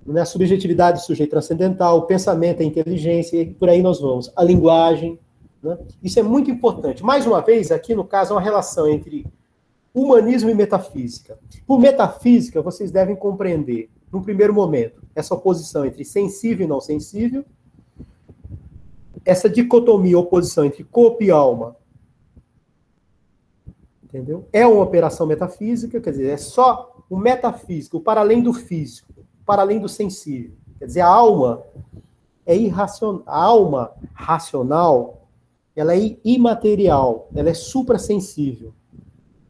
né, a subjetividade do sujeito transcendental, o pensamento, a inteligência, e por aí nós vamos. A linguagem. Né? Isso é muito importante. Mais uma vez, aqui no caso, é uma relação entre humanismo e metafísica. Por metafísica, vocês devem compreender, num primeiro momento, essa oposição entre sensível e não sensível, essa dicotomia, oposição entre corpo e alma, entendeu? É uma operação metafísica, quer dizer, é só o metafísico, o para além do físico, para além do sensível. Quer dizer, a alma é irracional, a alma racional, ela é imaterial, ela é suprassensível.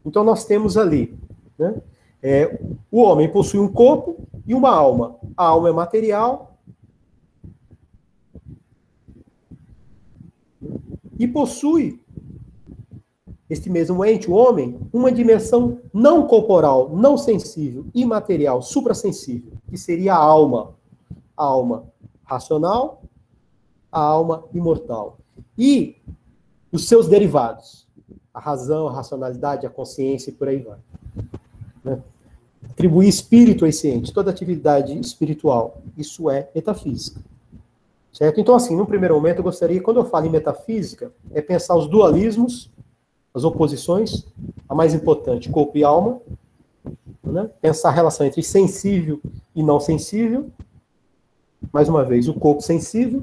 Então nós temos ali, né, o homem possui um corpo e uma alma. A alma é material e possui, este mesmo ente, o homem, uma dimensão não corporal, não sensível, imaterial, suprassensível, que seria a alma. A alma racional, a alma imortal. E os seus derivados, a razão, a racionalidade, a consciência e por aí vai. Né? Atribuir espírito a esse ente, toda atividade espiritual, isso é metafísica. Certo? Então, assim, no primeiro momento, eu gostaria, quando eu falo em metafísica, é pensar os dualismos, as oposições, a mais importante, corpo e alma, né? Pensar a relação entre sensível e não sensível, mais uma vez, o corpo sensível,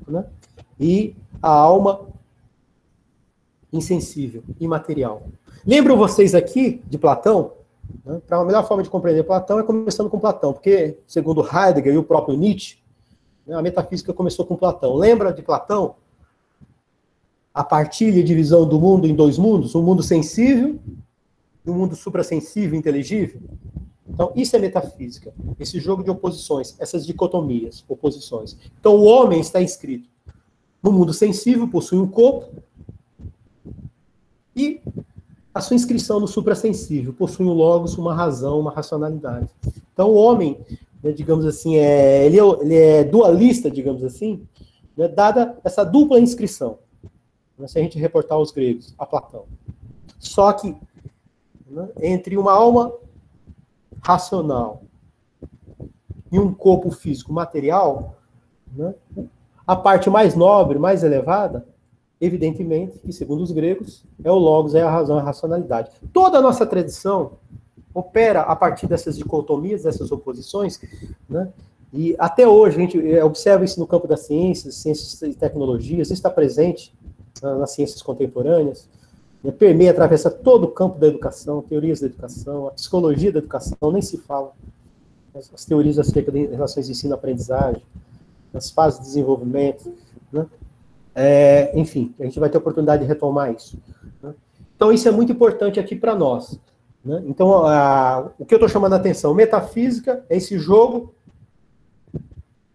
né? E a alma insensível, imaterial. Lembram vocês aqui de Platão? Né? Para uma melhor forma de compreender Platão é começando com Platão, porque, segundo Heidegger e o próprio Nietzsche, né, a metafísica começou com Platão. Lembra de Platão? A partilha e divisão do mundo em dois mundos, um mundo sensível e um mundo suprassensível, inteligível. Então, isso é metafísica, esse jogo de oposições, essas dicotomias, oposições. Então, o homem está inscrito no mundo sensível, possui um corpo, e a sua inscrição no suprassensível, possui um logos, uma razão, uma racionalidade. Então, o homem, né, digamos assim, ele é dualista, digamos assim, né, dada essa dupla inscrição. Se a gente reportar os gregos, a Platão. Só que, né, entre uma alma racional e um corpo físico material, né, a parte mais nobre, mais elevada, evidentemente, que segundo os gregos, é o logos, é a razão, a racionalidade. Toda a nossa tradição opera a partir dessas dicotomias, dessas oposições, né, e até hoje a gente observa isso no campo das ciências, ciências e tecnologias, isso está presente nas ciências contemporâneas, né, permeia, atravessa todo o campo da educação, teorias da educação, a psicologia da educação, nem se fala. As teorias acerca de relações de ensino-aprendizagem, as fases de desenvolvimento, né? Enfim, a gente vai ter a oportunidade de retomar isso. Né? Então, isso é muito importante aqui para nós. Né? Então, o que eu estou chamando a atenção, metafísica, é esse jogo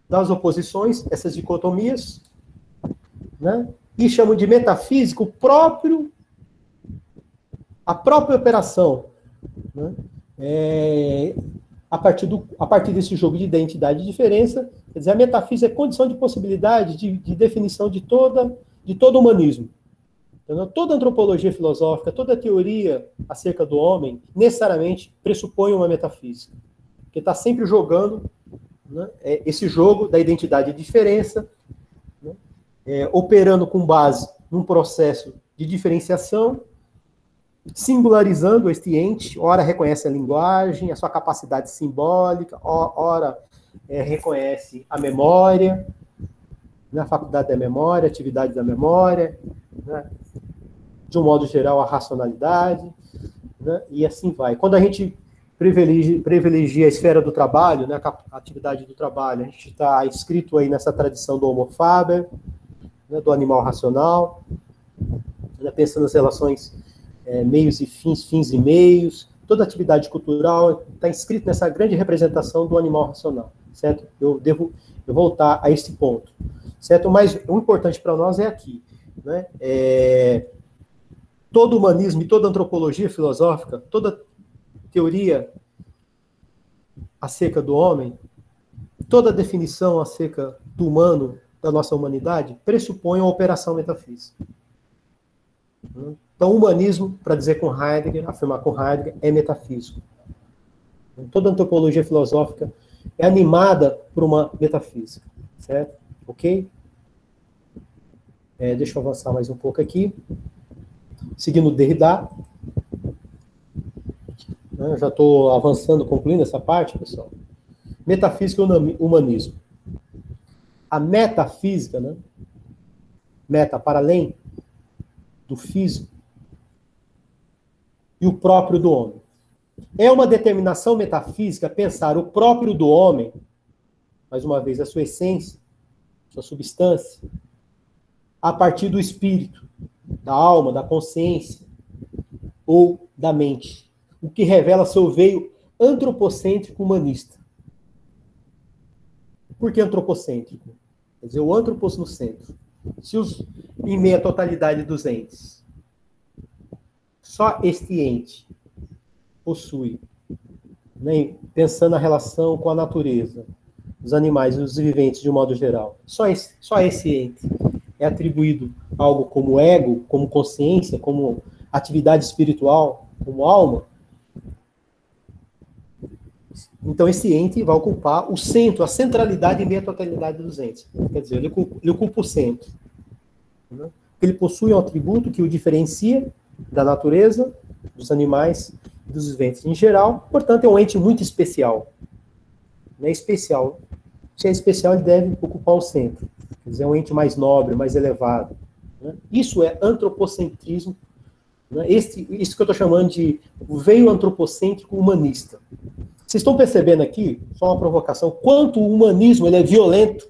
das oposições, essas dicotomias, né? E chamo de metafísica a própria operação, né? A partir desse jogo de identidade e diferença, quer dizer, a metafísica é condição de possibilidade de definição de todo o humanismo. Então, toda antropologia filosófica, toda teoria acerca do homem, necessariamente pressupõe uma metafísica, que está sempre jogando, né, esse jogo da identidade e diferença, né, operando com base num processo de diferenciação, singularizando este ente, ora reconhece a linguagem, a sua capacidade simbólica, ora reconhece a memória, né, a faculdade da memória, a atividade da memória, né, de um modo geral a racionalidade, né, e assim vai. Quando a gente privilegia a esfera do trabalho, né, a atividade do trabalho, a gente está inscrito aí nessa tradição do Homo faber, né, do animal racional, né, pensando nas relações meios e fins, fins e meios, toda atividade cultural está inscrita nessa grande representação do animal racional, certo? Eu devo voltar a esse ponto, certo? Mas o importante para nós é aqui, né? Todo humanismo e toda antropologia filosófica, toda teoria acerca do homem, toda definição acerca do humano, da nossa humanidade, pressupõe uma operação metafísica. Então, o humanismo, para dizer com Heidegger, afirmar com Heidegger, é metafísico. Toda antropologia filosófica é animada por uma metafísica, certo? Ok? Deixa eu avançar mais um pouco aqui. Seguindo Derrida. Eu já estou avançando, concluindo essa parte, pessoal. Metafísica e humanismo. A metafísica, né? Meta, para além do físico, e o próprio do homem. É uma determinação metafísica pensar o próprio do homem, mais uma vez, a sua essência, sua substância, a partir do espírito, da alma, da consciência ou da mente, o que revela seu veio antropocêntrico humanista. Por que antropocêntrico? Quer dizer, o antropos no centro. Se em meio à totalidade dos entes, só este ente possui, né, pensando na relação com a natureza, os animais e os viventes de um modo geral, só esse ente é atribuído algo como ego, como consciência, como atividade espiritual, como alma. Então esse ente vai ocupar o centro, a centralidade em meio à totalidade dos entes. Quer dizer, ele ocupa o centro. Né? Ele possui um atributo que o diferencia da natureza, dos animais e dos viventes em geral, portanto é um ente muito especial. É especial. Se é especial, ele deve ocupar o centro. Quer dizer, é um ente mais nobre, mais elevado. Né? Isso é antropocentrismo. Né? Isso que eu estou chamando de veio antropocêntrico humanista. Vocês estão percebendo aqui, só uma provocação, quanto o humanismo ele é violento,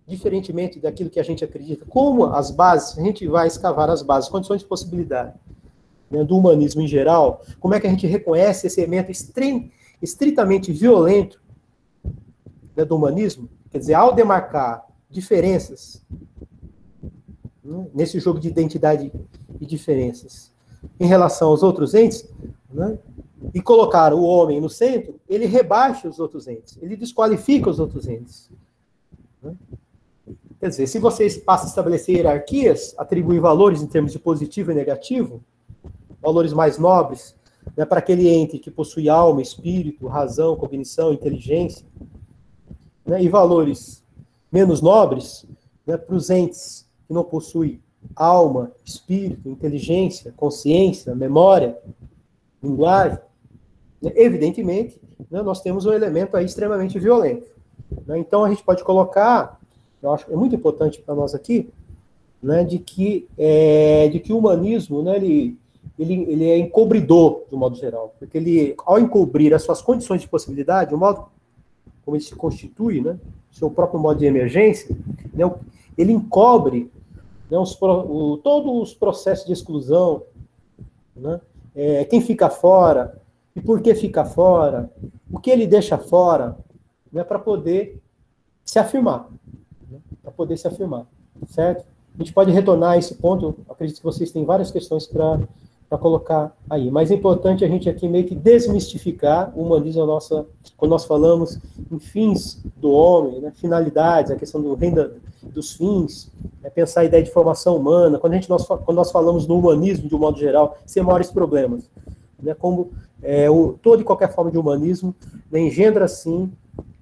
diferentemente daquilo que a gente acredita. Como as bases, a gente vai escavar as bases, condições de possibilidade, né, do humanismo em geral, como é que a gente reconhece esse elemento estritamente violento, né, do humanismo? Quer dizer, ao demarcar diferenças, né, nesse jogo de identidade e diferenças, em relação aos outros entes, né, e colocar o homem no centro, ele rebaixa os outros entes, ele desqualifica os outros entes. Né? Quer dizer, se vocês passam a estabelecer hierarquias, atribuir valores em termos de positivo e negativo, valores mais nobres, né, para aquele ente que possui alma, espírito, razão, cognição, inteligência, né, e valores menos nobres, né, para os entes que não possuem alma, espírito, inteligência, consciência, memória, linguagem, né, evidentemente, né, nós temos um elemento aí extremamente violento. Né, então a gente pode colocar, eu acho que é muito importante para nós aqui, né, de que o humanismo, né, ele é encobridor, de um modo geral, porque ele, ao encobrir as suas condições de possibilidade, o modo como ele se constitui, né, seu próprio modo de emergência, né, ele encobre, né, todos os processos de exclusão, né, quem fica fora, e por que fica fora, o que ele deixa fora, né, para poder se afirmar. Né, para poder se afirmar, certo? A gente pode retornar a esse ponto, acredito que vocês têm várias questões para colocar aí, mas é importante a gente aqui meio que desmistificar o humanismo quando nós falamos em fins do homem, né, finalidades, a questão do reino dos fins, pensar a ideia de formação humana, quando nós falamos no humanismo de um modo geral, sem maiores problemas, né, como toda e qualquer forma de humanismo, né, engendra, sim,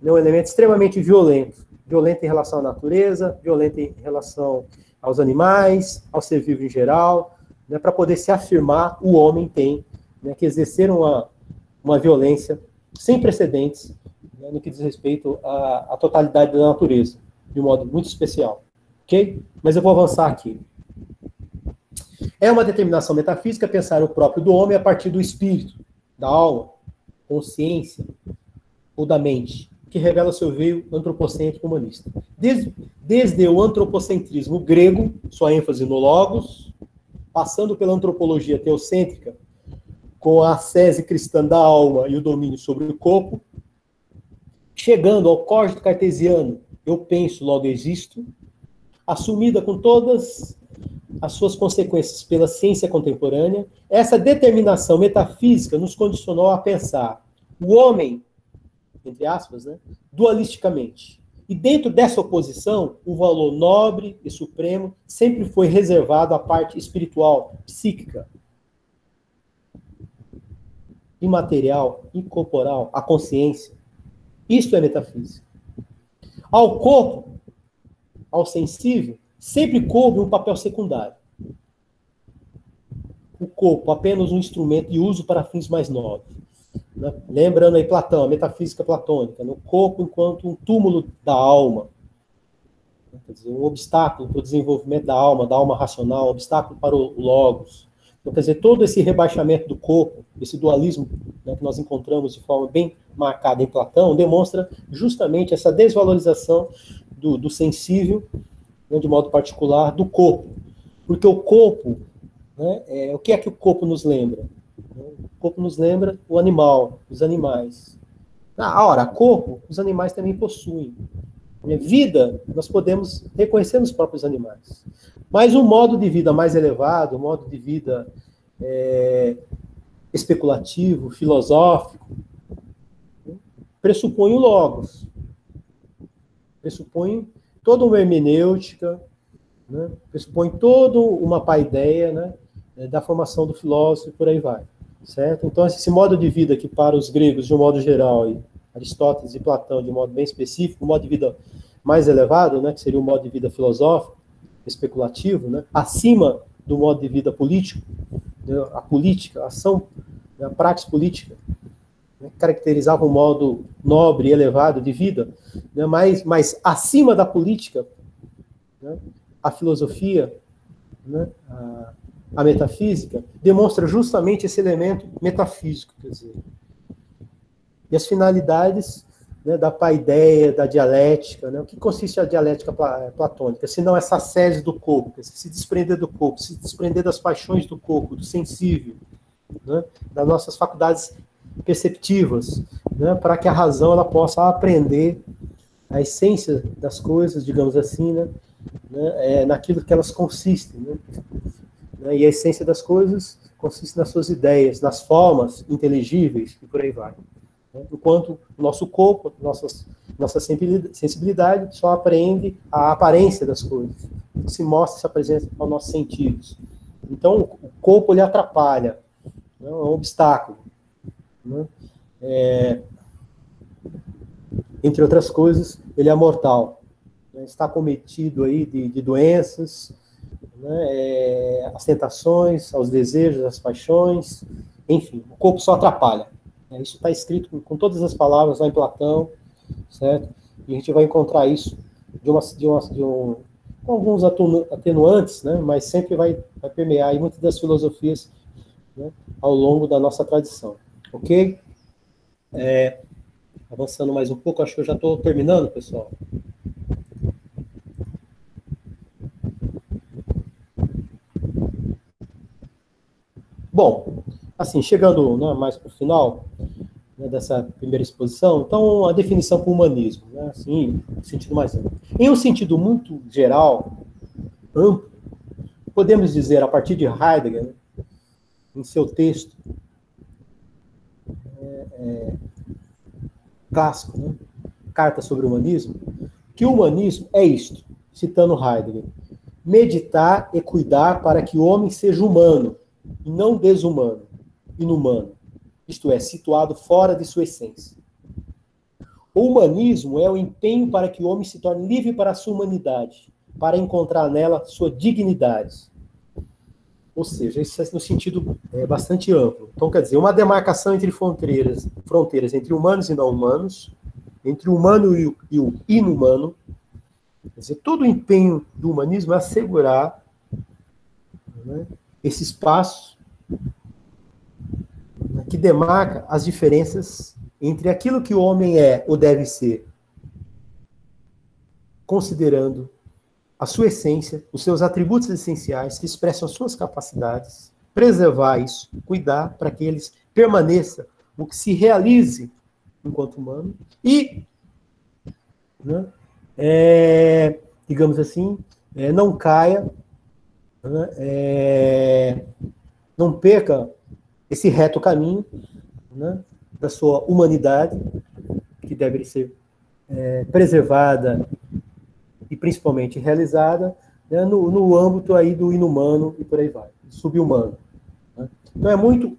né, um elemento extremamente violento em relação à natureza, violento em relação aos animais, ao ser vivo em geral, né, para poder se afirmar, o homem tem, né, que exercer uma violência sem precedentes, né, no que diz respeito à totalidade da natureza, de um modo muito especial. Ok? Mas eu vou avançar aqui. É uma determinação metafísica pensar o próprio do homem a partir do espírito, da alma, consciência ou da mente, que revela seu veio antropocêntrico humanista. Desde o antropocentrismo grego, sua ênfase no logos, passando pela antropologia teocêntrica, com a ascese cristã da alma e o domínio sobre o corpo, chegando ao código cartesiano, eu penso, logo existo, assumida com todas as suas consequências pela ciência contemporânea, essa determinação metafísica nos condicionou a pensar o homem, entre aspas, né, dualisticamente. E dentro dessa oposição, o valor nobre e supremo sempre foi reservado à parte espiritual, psíquica, imaterial, incorporal, à consciência. Isto é metafísica. Ao corpo, ao sensível, sempre coube um papel secundário. O corpo, apenas um instrumento de uso para fins mais nobres. Né? Lembrando aí Platão, a metafísica platônica, no corpo enquanto um túmulo da alma. Quer dizer, um obstáculo para o desenvolvimento da alma racional, um obstáculo para o logos. Então, quer dizer, todo esse rebaixamento do corpo, esse dualismo, né, que nós encontramos de forma bem marcada em Platão, demonstra justamente essa desvalorização do sensível, né, de modo particular, do corpo. Porque o corpo, né, o que é que o corpo nos lembra? O corpo nos lembra o animal, os animais. Ora, corpo, os animais também possuem. Vida, nós podemos reconhecer nos próprios animais. Mas um modo de vida mais elevado, um modo de vida especulativo, filosófico, pressupõe o logos. Pressupõe toda uma hermenêutica, né? Pressupõe toda uma paideia, né, da formação do filósofo e por aí vai. Certo? Então, esse modo de vida que para os gregos, de um modo geral, e Aristóteles e Platão, de um modo bem específico, um modo de vida mais elevado, né, que seria o modo de vida filosófico, especulativo, né, acima do modo de vida político, né, a política, a ação, né, a prática política, né, caracterizava um modo nobre e elevado de vida, né, mas acima da política, né, a filosofia, né, a metafísica, demonstra justamente esse elemento metafísico, quer dizer, e as finalidades, né, da paideia, da dialética, né? O que consiste a dialética platônica? Se não essa sese do corpo, se desprender do corpo, se desprender das paixões do corpo, do sensível, né, das nossas faculdades perceptivas, né, para que a razão ela possa aprender a essência das coisas, digamos assim, né, naquilo que elas consistem, né? E a essência das coisas consiste nas suas ideias, nas formas inteligíveis e por aí vai. Enquanto o nosso corpo, nossa sensibilidade só apreende a aparência das coisas, se mostra, se apresenta aos nossos sentidos. Então, o corpo ele atrapalha, né? É um obstáculo. Né? Entre outras coisas, ele é mortal. Né? Está cometido aí de doenças, né? As tentações, aos desejos, às paixões, enfim, o corpo só atrapalha. Isso está escrito com todas as palavras lá em Platão, certo? E a gente vai encontrar isso com alguns atenuantes, né? Mas sempre vai permear aí muitas das filosofias, né, ao longo da nossa tradição. Ok? Avançando mais um pouco, acho que eu já estou terminando, pessoal. Bom, assim, chegando, né, mais para o final, né, dessa primeira exposição, então a definição para o humanismo, né, assim, no sentido mais amplo. Em um sentido muito geral, amplo, podemos dizer, a partir de Heidegger, né, em seu texto clássico, né, Carta sobre o Humanismo, que o humanismo é isto, citando Heidegger: meditar e cuidar para que o homem seja humano, e não desumano, inumano, isto é, situado fora de sua essência. O humanismo é o empenho para que o homem se torne livre para a sua humanidade, para encontrar nela sua dignidade. Ou seja, isso é no sentido bastante amplo. Então, quer dizer, uma demarcação entre fronteiras entre humanos e não humanos, entre o humano e o inumano. Quer dizer, todo o empenho do humanismo é assegurar, né, esse espaço, né, que demarca as diferenças entre aquilo que o homem é ou deve ser, considerando a sua essência, os seus atributos essenciais, que expressam as suas capacidades, preservar isso, cuidar para que eles permaneçam, o que se realize enquanto humano, e, né, digamos assim, não caia, né, não perca esse reto caminho, né, da sua humanidade, que deve ser preservada e principalmente realizada, né, no âmbito aí do inumano e por aí vai, subhumano. Né? Então é muito...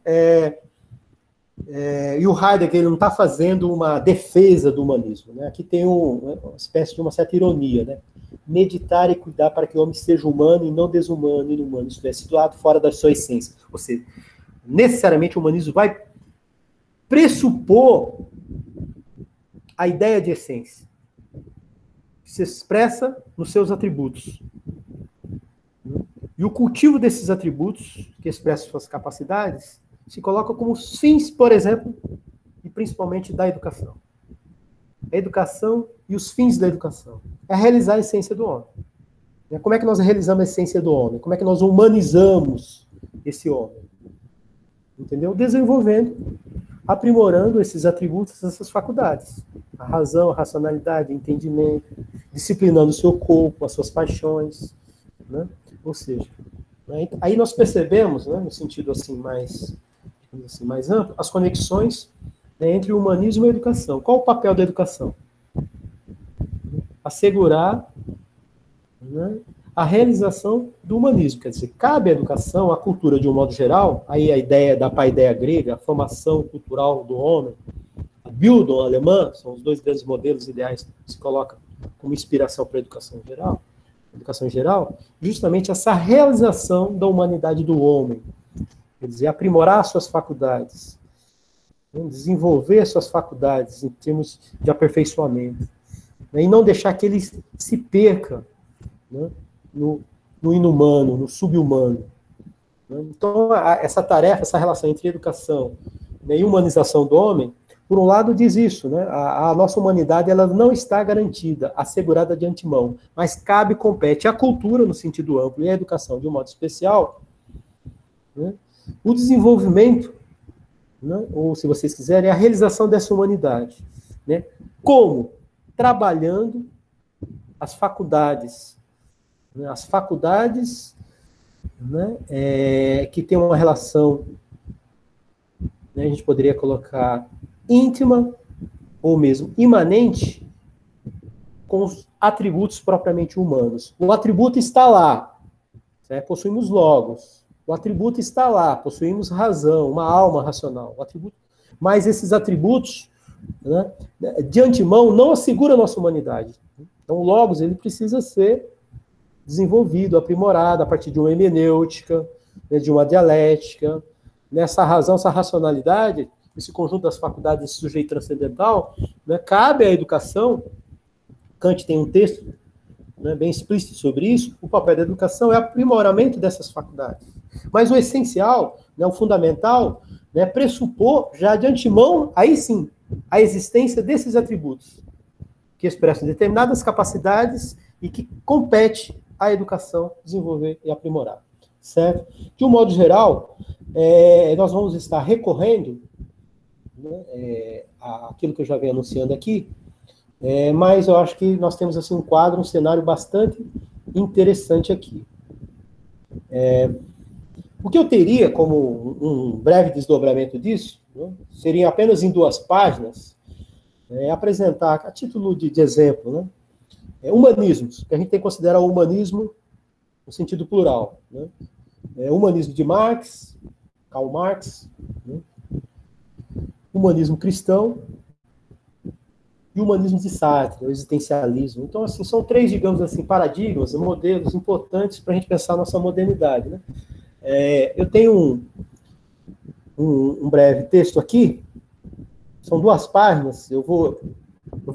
e o Heidegger ele não está fazendo uma defesa do humanismo. Né? Aqui tem uma espécie de uma certa ironia. Né? Meditar e cuidar para que o homem seja humano e não desumano, inumano, isto é, situado fora da sua essência. Ou seja, necessariamente o humanismo vai pressupor a ideia de essência, que se expressa nos seus atributos. E o cultivo desses atributos, que expressam suas capacidades, se coloca como os fins, por exemplo, e principalmente da educação. A educação e os fins da educação. É realizar a essência do homem. Como é que nós realizamos a essência do homem? Como é que nós humanizamos esse homem? Entendeu? Desenvolvendo, aprimorando esses atributos, essas faculdades. A razão, a racionalidade, o entendimento, disciplinando o seu corpo, as suas paixões. Né? Ou seja, né? Aí nós percebemos, né, no sentido assim mais amplo, as conexões, né, entre o humanismo e a educação. Qual o papel da educação? Assegurar, né, a realização do humanismo. Quer dizer, cabe à educação, à cultura de um modo geral, aí a ideia da paideia grega, a formação cultural do homem, a Bildung alemã, são os dois grandes modelos ideais que se colocam como inspiração para a educação em geral, justamente essa realização da humanidade do homem. Quer dizer, aprimorar suas faculdades, né, desenvolver suas faculdades em termos de aperfeiçoamento, né, e não deixar que ele se perca, né, no inumano, no subhumano. Né. Então, essa tarefa, essa relação entre educação, né, e humanização do homem, por um lado diz isso, né, a nossa humanidade ela não está garantida, assegurada de antemão, mas compete à cultura, no sentido amplo, e à educação, de um modo especial, né, o desenvolvimento, né, ou, se vocês quiserem, a realização dessa humanidade. Né? Como? Trabalhando as faculdades. Né? As faculdades, né, que tem uma relação, né, a gente poderia colocar íntima, ou mesmo imanente, com os atributos propriamente humanos. O atributo está lá. Certo? Possuímos logos. O atributo está lá, possuímos razão, uma alma racional. O atributo, mas esses atributos, né, de antemão, não asseguram a nossa humanidade. Então, o logos ele precisa ser desenvolvido, aprimorado a partir de uma hermenêutica, né, de uma dialética. Nessa razão, essa racionalidade, esse conjunto das faculdades desse sujeito transcendental, né, cabe à educação. Kant tem um texto, né, bem explícito sobre isso. O papel da educação é o aprimoramento dessas faculdades. Mas o essencial, né, o fundamental, né, pressupor já de antemão, aí sim, a existência desses atributos, que expressam determinadas capacidades e que compete à educação desenvolver e aprimorar. Certo? De um modo geral, nós vamos estar recorrendo, né, àquilo que eu já venho anunciando aqui, mas eu acho que nós temos assim, um quadro, um cenário bastante interessante aqui. O que eu teria como um breve desdobramento disso, né, seria apenas em 2 páginas, apresentar, a título de exemplo, né, humanismos, que a gente tem que considerar o humanismo no sentido plural. Né, humanismo de Marx, Karl Marx, né, humanismo cristão, e o humanismo de Sartre, o existencialismo. Então, assim, são 3, digamos assim, paradigmas, modelos importantes para a gente pensar a nossa modernidade. Né? Eu tenho um breve texto aqui, são 2 páginas, eu vou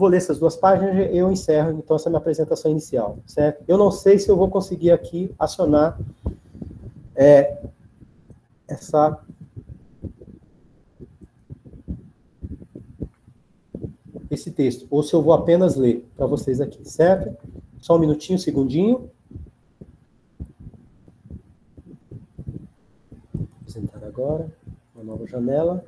ler essas 2 páginas e eu encerro, então, essa minha apresentação inicial. Certo? Eu não sei se eu vou conseguir aqui acionar essa... esse texto, ou se eu vou apenas ler para vocês aqui, certo? Só um minutinho, um segundinho. Vou apresentar agora uma nova janela.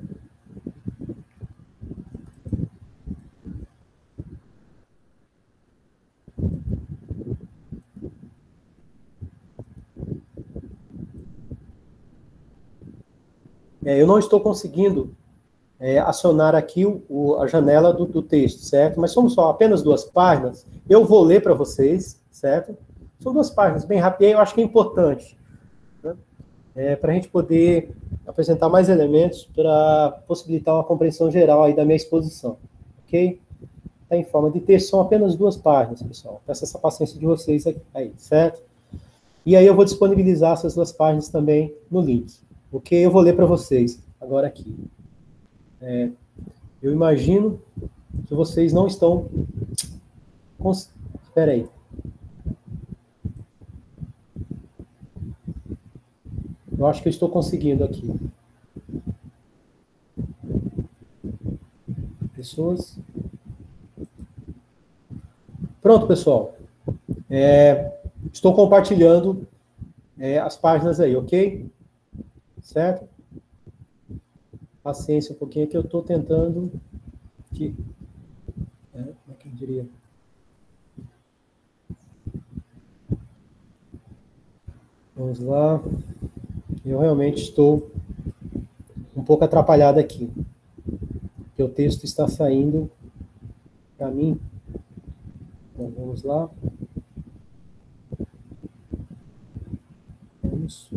Eu não estou conseguindo acionar aqui a janela do texto, certo? Mas somos só apenas 2 páginas. Eu vou ler para vocês, certo? São 2 páginas, bem rápido. Eu acho que é importante, né? Para a gente poder apresentar mais elementos para possibilitar uma compreensão geral aí da minha exposição, ok? Está em forma de texto, são apenas 2 páginas, pessoal. Peço essa paciência de vocês aí, certo? E aí eu vou disponibilizar essas 2 páginas também no link, ok? Eu vou ler para vocês agora aqui. Eu imagino que vocês não estão... Espera aí. Eu acho que eu estou conseguindo aqui. Pessoas. Pronto, pessoal. Estou compartilhando as páginas aí, ok? Certo? Paciência um pouquinho que eu estou tentando... como é que eu diria? Vamos lá. Eu realmente estou um pouco atrapalhado aqui. Porque o texto está saindo para mim. Então, vamos lá. Isso.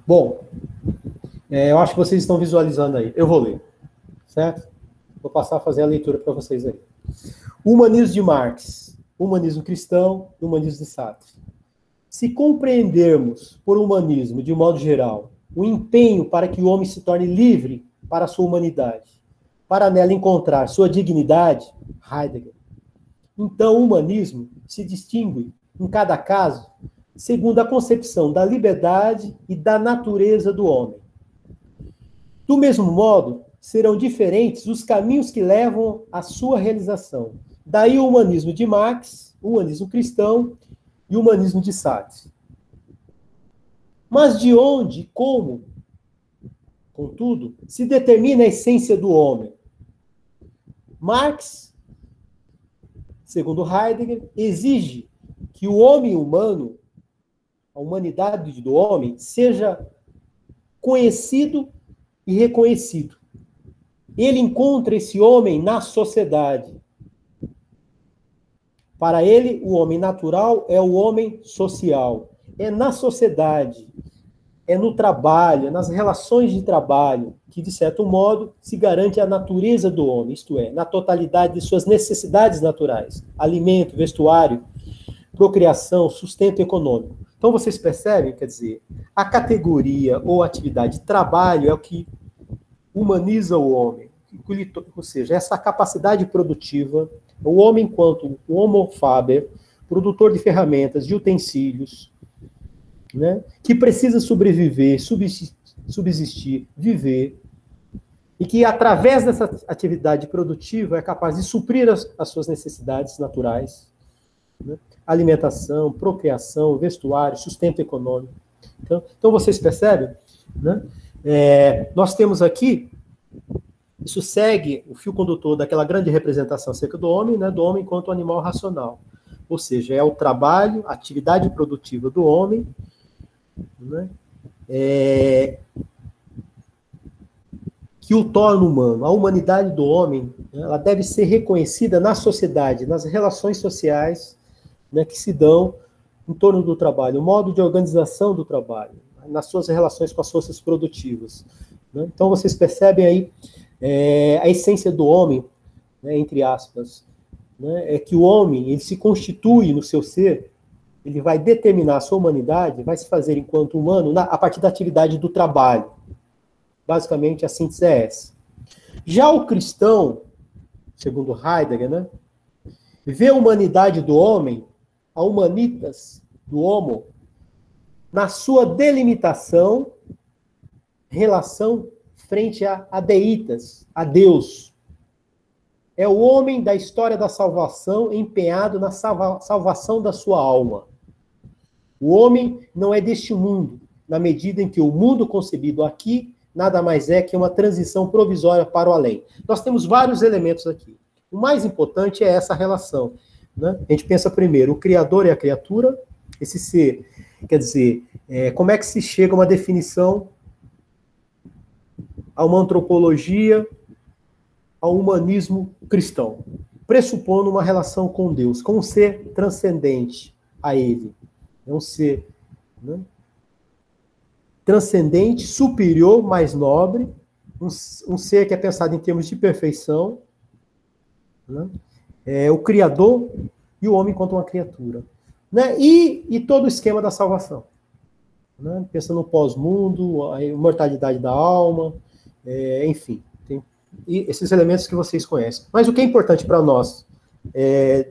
Bom, eu acho que vocês estão visualizando aí. Eu vou ler, certo? Vou passar a fazer a leitura para vocês aí. Humanismo de Marx, humanismo cristão e humanismo de Sartre. Se compreendermos por humanismo, de modo geral, o empenho para que o homem se torne livre para a sua humanidade, para nela encontrar sua dignidade, Heidegger, então o humanismo se distingue, em cada caso, segundo a concepção da liberdade e da natureza do homem. Do mesmo modo, serão diferentes os caminhos que levam à sua realização. Daí o humanismo de Marx, o humanismo cristão e o humanismo de Sartre. Mas de onde, como, contudo, se determina a essência do homem? Marx, segundo Heidegger, exige que o homem humano, a humanidade do homem, seja conhecido e reconhecido. Ele encontra esse homem na sociedade. Para ele, o homem natural é o homem social. É na sociedade, é no trabalho, é nas relações de trabalho, que, de certo modo, se garante a natureza do homem, isto é, na totalidade de suas necessidades naturais, alimento, vestuário, procriação, sustento econômico. Então, vocês percebem, quer dizer, a categoria ou atividade de trabalho é o que humaniza o homem, ou seja, essa capacidade produtiva, o homem enquanto o homo faber, produtor de ferramentas, de utensílios, né, que precisa sobreviver, subsistir, viver, e que através dessa atividade produtiva é capaz de suprir as suas necessidades naturais, né, alimentação, procriação, vestuário, sustento econômico. Então vocês percebem, né? Nós temos aqui, isso segue o fio condutor daquela grande representação acerca do homem, né, do homem enquanto animal racional. Ou seja, é o trabalho, a atividade produtiva do homem, né, que o torna humano. A humanidade do homem, né, ela deve ser reconhecida na sociedade, nas relações sociais, né, que se dão em torno do trabalho, o modo de organização do trabalho, nas suas relações com as forças produtivas. Né? Então, vocês percebem aí a essência do homem, né, entre aspas, né, é que o homem, ele se constitui no seu ser, ele vai determinar a sua humanidade, vai se fazer enquanto humano a partir da atividade do trabalho. Basicamente, a síntese é essa. Já o cristão, segundo Heidegger, né, vê a humanidade do homem, a humanitas do homo, na sua delimitação, relação frente a deitas, a Deus. é o homem da história da salvação empenhado na salvação da sua alma. O homem não é deste mundo, na medida em que o mundo concebido aqui nada mais é que uma transição provisória para o além. Nós temos vários elementos aqui. O mais importante é essa relação, né? A gente pensa primeiro, o Criador e a criatura, esse ser, quer dizer, como é que se chega a uma definição, a uma antropologia, ao humanismo cristão, pressupondo uma relação com Deus, com um ser transcendente a ele. É um ser, né, transcendente, superior, mais nobre, um ser que é pensado em termos de perfeição, né, o Criador e o homem enquanto uma criatura. Né, e todo o esquema da salvação. Né, pensa no pós-mundo, a imortalidade da alma, enfim. E esses elementos que vocês conhecem. Mas o que é importante para nós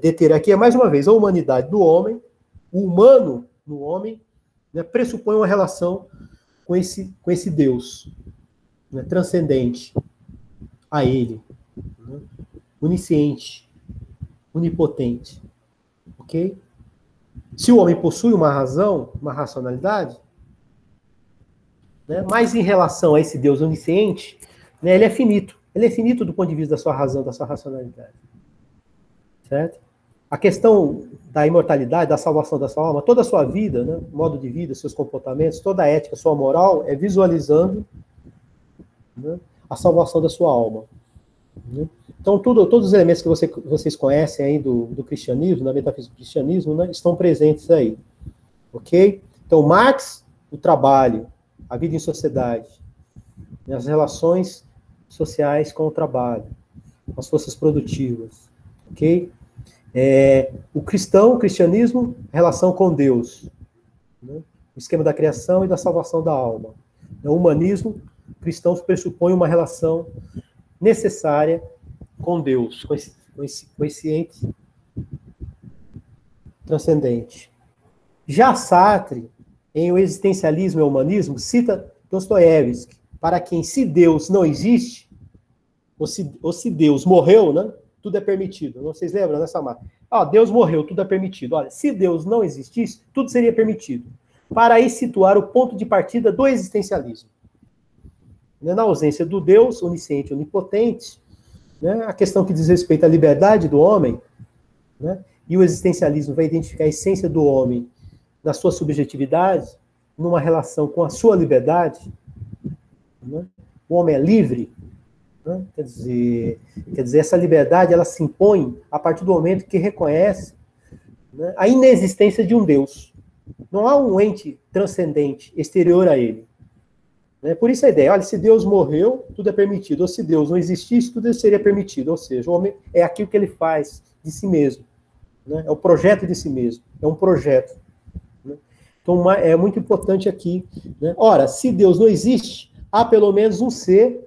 deter aqui é, mais uma vez, a humanidade do homem, o humano no homem, né, pressupõe uma relação com esse Deus, né, transcendente a ele, né, onisciente, onipotente. Ok? Se o homem possui uma razão, uma racionalidade, né, mas em relação a esse Deus onisciente, né, ele é finito. Ele é finito do ponto de vista da sua razão, da sua racionalidade. Certo? A questão da imortalidade, da salvação da sua alma, toda a sua vida, né, modo de vida, seus comportamentos, toda a ética, sua moral, é visualizando, né, a salvação da sua alma. Né? Então, todos os elementos que vocês conhecem aí do cristianismo, da metafísica do cristianismo, né, estão presentes aí. Ok? Então, Marx, o trabalho, a vida em sociedade, né, as relações sociais com o trabalho, as forças produtivas, ok? O cristianismo, relação com Deus, né? O esquema da criação e da salvação da alma. O humanismo, cristãos pressupõe uma relação necessária com Deus, com esse ente transcendente. Já Sartre, em O Existencialismo e o Humanismo, cita Dostoiévski, para quem, se Deus não existe, ou se Deus morreu, né, tudo é permitido. Vocês lembram dessa marca? Deus morreu, tudo é permitido. Olha, se Deus não existisse, tudo seria permitido. Para aí situar o ponto de partida do existencialismo. Na ausência do Deus, onisciente e onipotente, né, a questão que diz respeito à liberdade do homem, né, e o existencialismo vai identificar a essência do homem na sua subjetividade, numa relação com a sua liberdade. Né? O homem é livre, né? Quer dizer, essa liberdade ela se impõe a partir do momento que reconhece, né, a inexistência de um Deus. Não há um ente transcendente exterior a ele. Né? Por isso a ideia, olha, se Deus morreu, tudo é permitido. Ou se Deus não existisse, tudo seria permitido. Ou seja, o homem é aquilo que ele faz de si mesmo. Né? É o projeto de si mesmo. É um projeto. Né? Então é muito importante aqui. Né? Ora, se Deus não existe, há pelo menos um ser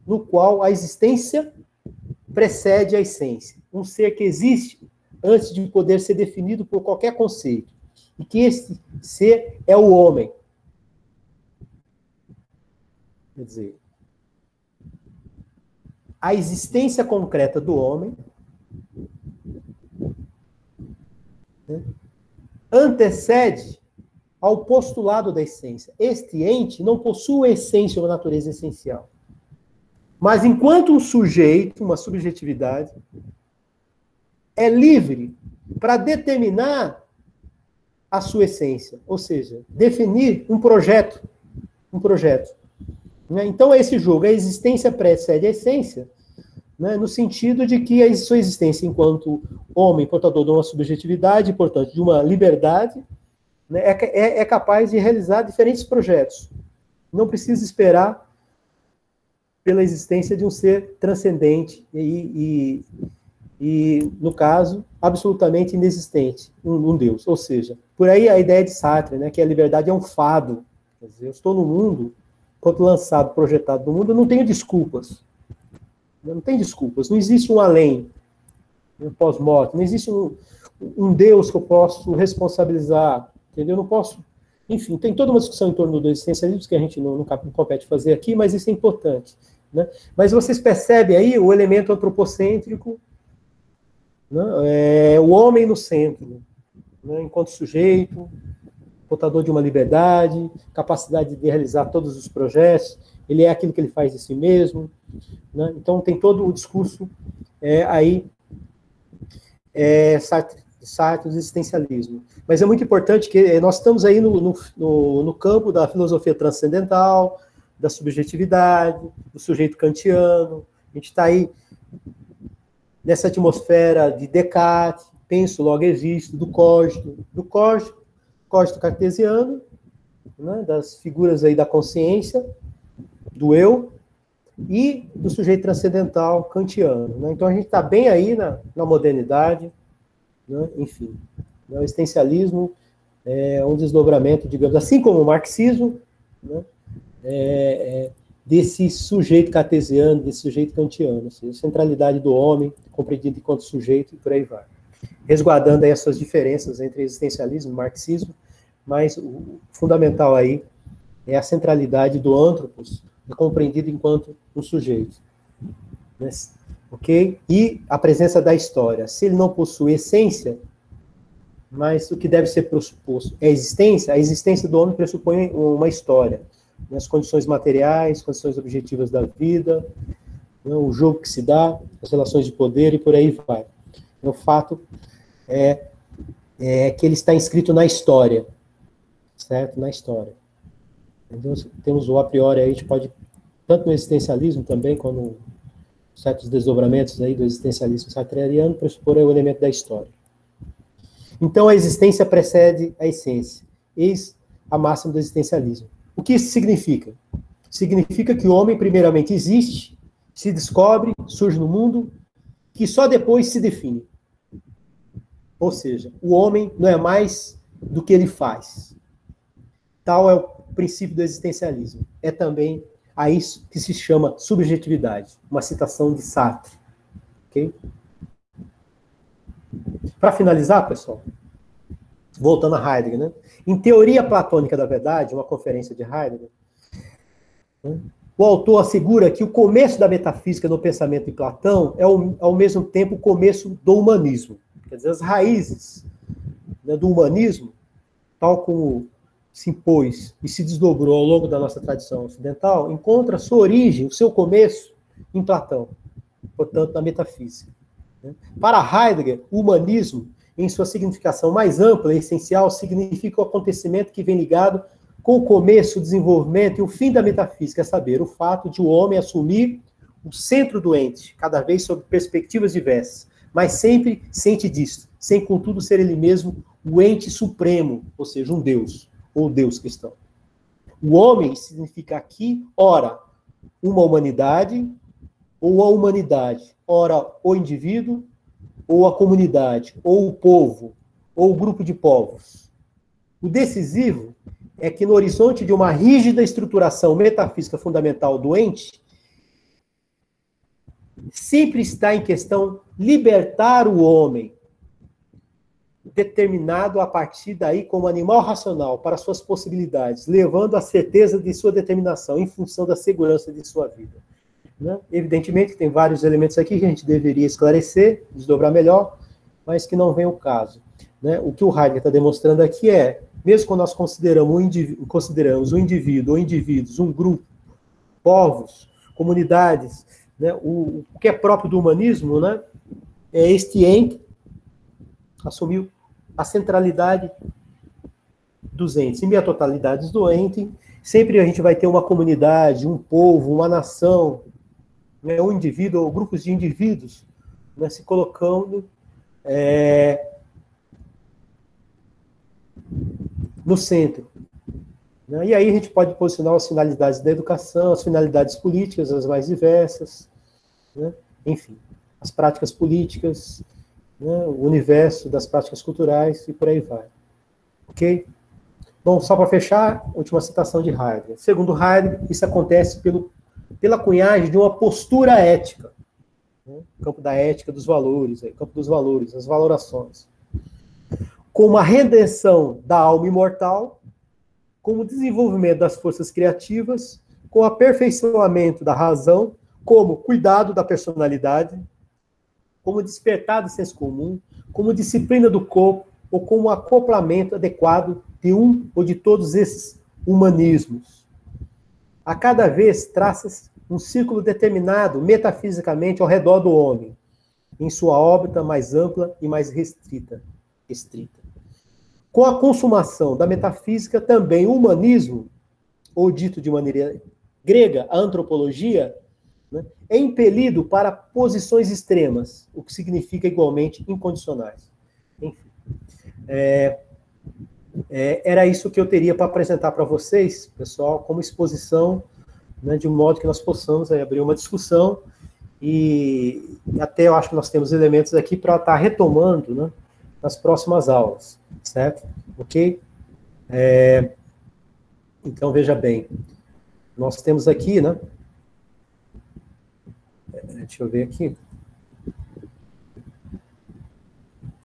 no qual a existência precede a essência. Um ser que existe antes de poder ser definido por qualquer conceito. E que esse ser é o homem. Quer dizer, a existência concreta do homem, né, antecede ao postulado da essência. Este ente não possui essência ou natureza essencial. Mas enquanto um sujeito, uma subjetividade, é livre para determinar a sua essência, ou seja, definir um projeto. Né? Então, esse jogo, a existência precede a essência, né, no sentido de que a sua existência enquanto homem, portador de uma subjetividade, portanto, de uma liberdade, né, é capaz de realizar diferentes projetos. Não precisa esperar pela existência de um ser transcendente e no caso, absolutamente inexistente, um Deus. Ou seja, por aí a ideia de Sartre, né, que a liberdade é um fado. Quer dizer, eu estou no mundo, enquanto lançado, projetado no mundo, eu não tenho desculpas. Não tem desculpas. Não existe um além, um pós-morte. Não existe um Deus que eu posso responsabilizar. Entendeu? Eu não posso... Enfim, tem toda uma discussão em torno do existencialismo que a gente não compete fazer aqui, mas isso é importante. né? Mas vocês percebem aí o elemento antropocêntrico, né? O homem no centro, né? Enquanto sujeito, portador de uma liberdade, capacidade de realizar todos os projetos, ele é aquilo que ele faz de si mesmo, né? Então tem todo o discurso aí Sartre, do existencialismo. Mas é muito importante que nós estamos aí no campo da filosofia transcendental, da subjetividade, do sujeito kantiano, a gente está aí nessa atmosfera de Descartes, penso, logo existo, do cógito cartesiano, né, das figuras aí da consciência, do eu, e do sujeito transcendental kantiano. Né? Então a gente está bem aí na modernidade, né? Enfim. O existencialismo é um desdobramento, digamos, assim como o marxismo, né? Desse sujeito cartesiano, desse sujeito kantiano, ou seja, a centralidade do homem, compreendido enquanto sujeito, e por aí vai. Resguardando aí as suas diferenças entre existencialismo e marxismo, mas o fundamental aí é a centralidade do anthropos, compreendido enquanto um sujeito. Ok? E a presença da história. Se ele não possui essência, mas o que deve ser pressuposto é a existência do homem pressupõe uma história. Né? As condições materiais, condições objetivas da vida, né? O jogo que se dá, as relações de poder e por aí vai. O fato é que ele está inscrito na história, certo? Na história. Então, temos o a priori aí, a gente pode, tanto no existencialismo também, como certos desdobramentos aí do existencialismo sartreano, pressupor o elemento da história. Então, a existência precede a essência. Eis a máxima do existencialismo. O que isso significa? Significa que o homem, primeiramente, existe, se descobre, surge no mundo, que só depois se define. Ou seja, o homem não é mais do que ele faz. Tal é o princípio do existencialismo. É também a isso que se chama subjetividade. Uma citação de Sartre. Ok? Para finalizar, pessoal, voltando a Heidegger, né? Em Teoria Platônica da Verdade, uma conferência de Heidegger, né, o autor assegura que o começo da metafísica no pensamento de Platão é, ao mesmo tempo, o começo do humanismo. Quer dizer, as raízes, né, do humanismo, tal como se impôs e se desdobrou ao longo da nossa tradição ocidental, encontra sua origem, o seu começo, em Platão, portanto, na metafísica. Para Heidegger, o humanismo, em sua significação mais ampla e essencial, significa o acontecimento que vem ligado com o começo, o desenvolvimento e o fim da metafísica, a saber, o fato de o homem assumir o centro do ente, cada vez sob perspectivas diversas, mas sempre ciente disso, sem, contudo, ser ele mesmo o ente supremo, ou seja, um Deus, ou Deus cristão. O homem significa aqui, ora, uma humanidade, ou a humanidade, ora, o indivíduo, ou a comunidade, ou o povo, ou o grupo de povos. O decisivo é que no horizonte de uma rígida estruturação metafísica fundamental do ente, sempre está em questão libertar o homem, determinado a partir daí como animal racional para suas possibilidades, levando à certeza de sua determinação em função da segurança de sua vida. Né? Evidentemente, tem vários elementos aqui que a gente deveria esclarecer, desdobrar melhor, mas que não vem ao caso. Né? O que o Heidegger está demonstrando aqui é, mesmo quando nós consideramos o indivíduo ou indivíduos, um grupo, povos, comunidades, né? O que é próprio do humanismo, né? É este ente assumiu a centralidade dos entes. Em meio à totalidade do ente, sempre a gente vai ter uma comunidade, um povo, uma nação, né, um indivíduo ou grupos de indivíduos, né, se colocando no centro. Né? E aí a gente pode posicionar as finalidades da educação, as finalidades políticas, as mais diversas, né? Enfim, as práticas políticas, né, o universo das práticas culturais e por aí vai. Ok? Bom, só para fechar, última citação de Heidegger. Segundo Heidegger, isso acontece pela cunhagem de uma postura ética. Né, campo da ética dos valores, campo dos valores, as valorações. Como a redenção da alma imortal, como o desenvolvimento das forças criativas, com o aperfeiçoamento da razão, como cuidado da personalidade, como despertar do senso comum, como disciplina do corpo, ou como acoplamento adequado de um ou de todos esses humanismos. A cada vez traça-se um círculo determinado metafisicamente ao redor do homem, em sua órbita mais ampla e mais restrita. Com a consumação da metafísica, também o humanismo, ou dito de maneira grega, a antropologia, né, é impelido para posições extremas, o que significa igualmente incondicionais. Enfim, era isso que eu teria para apresentar para vocês, pessoal, como exposição, né, de um modo que nós possamos abrir uma discussão e até eu acho que nós temos elementos aqui para estar retomando, né, nas próximas aulas, certo? Ok? Então, veja bem, nós temos aqui, né? Deixa eu ver aqui.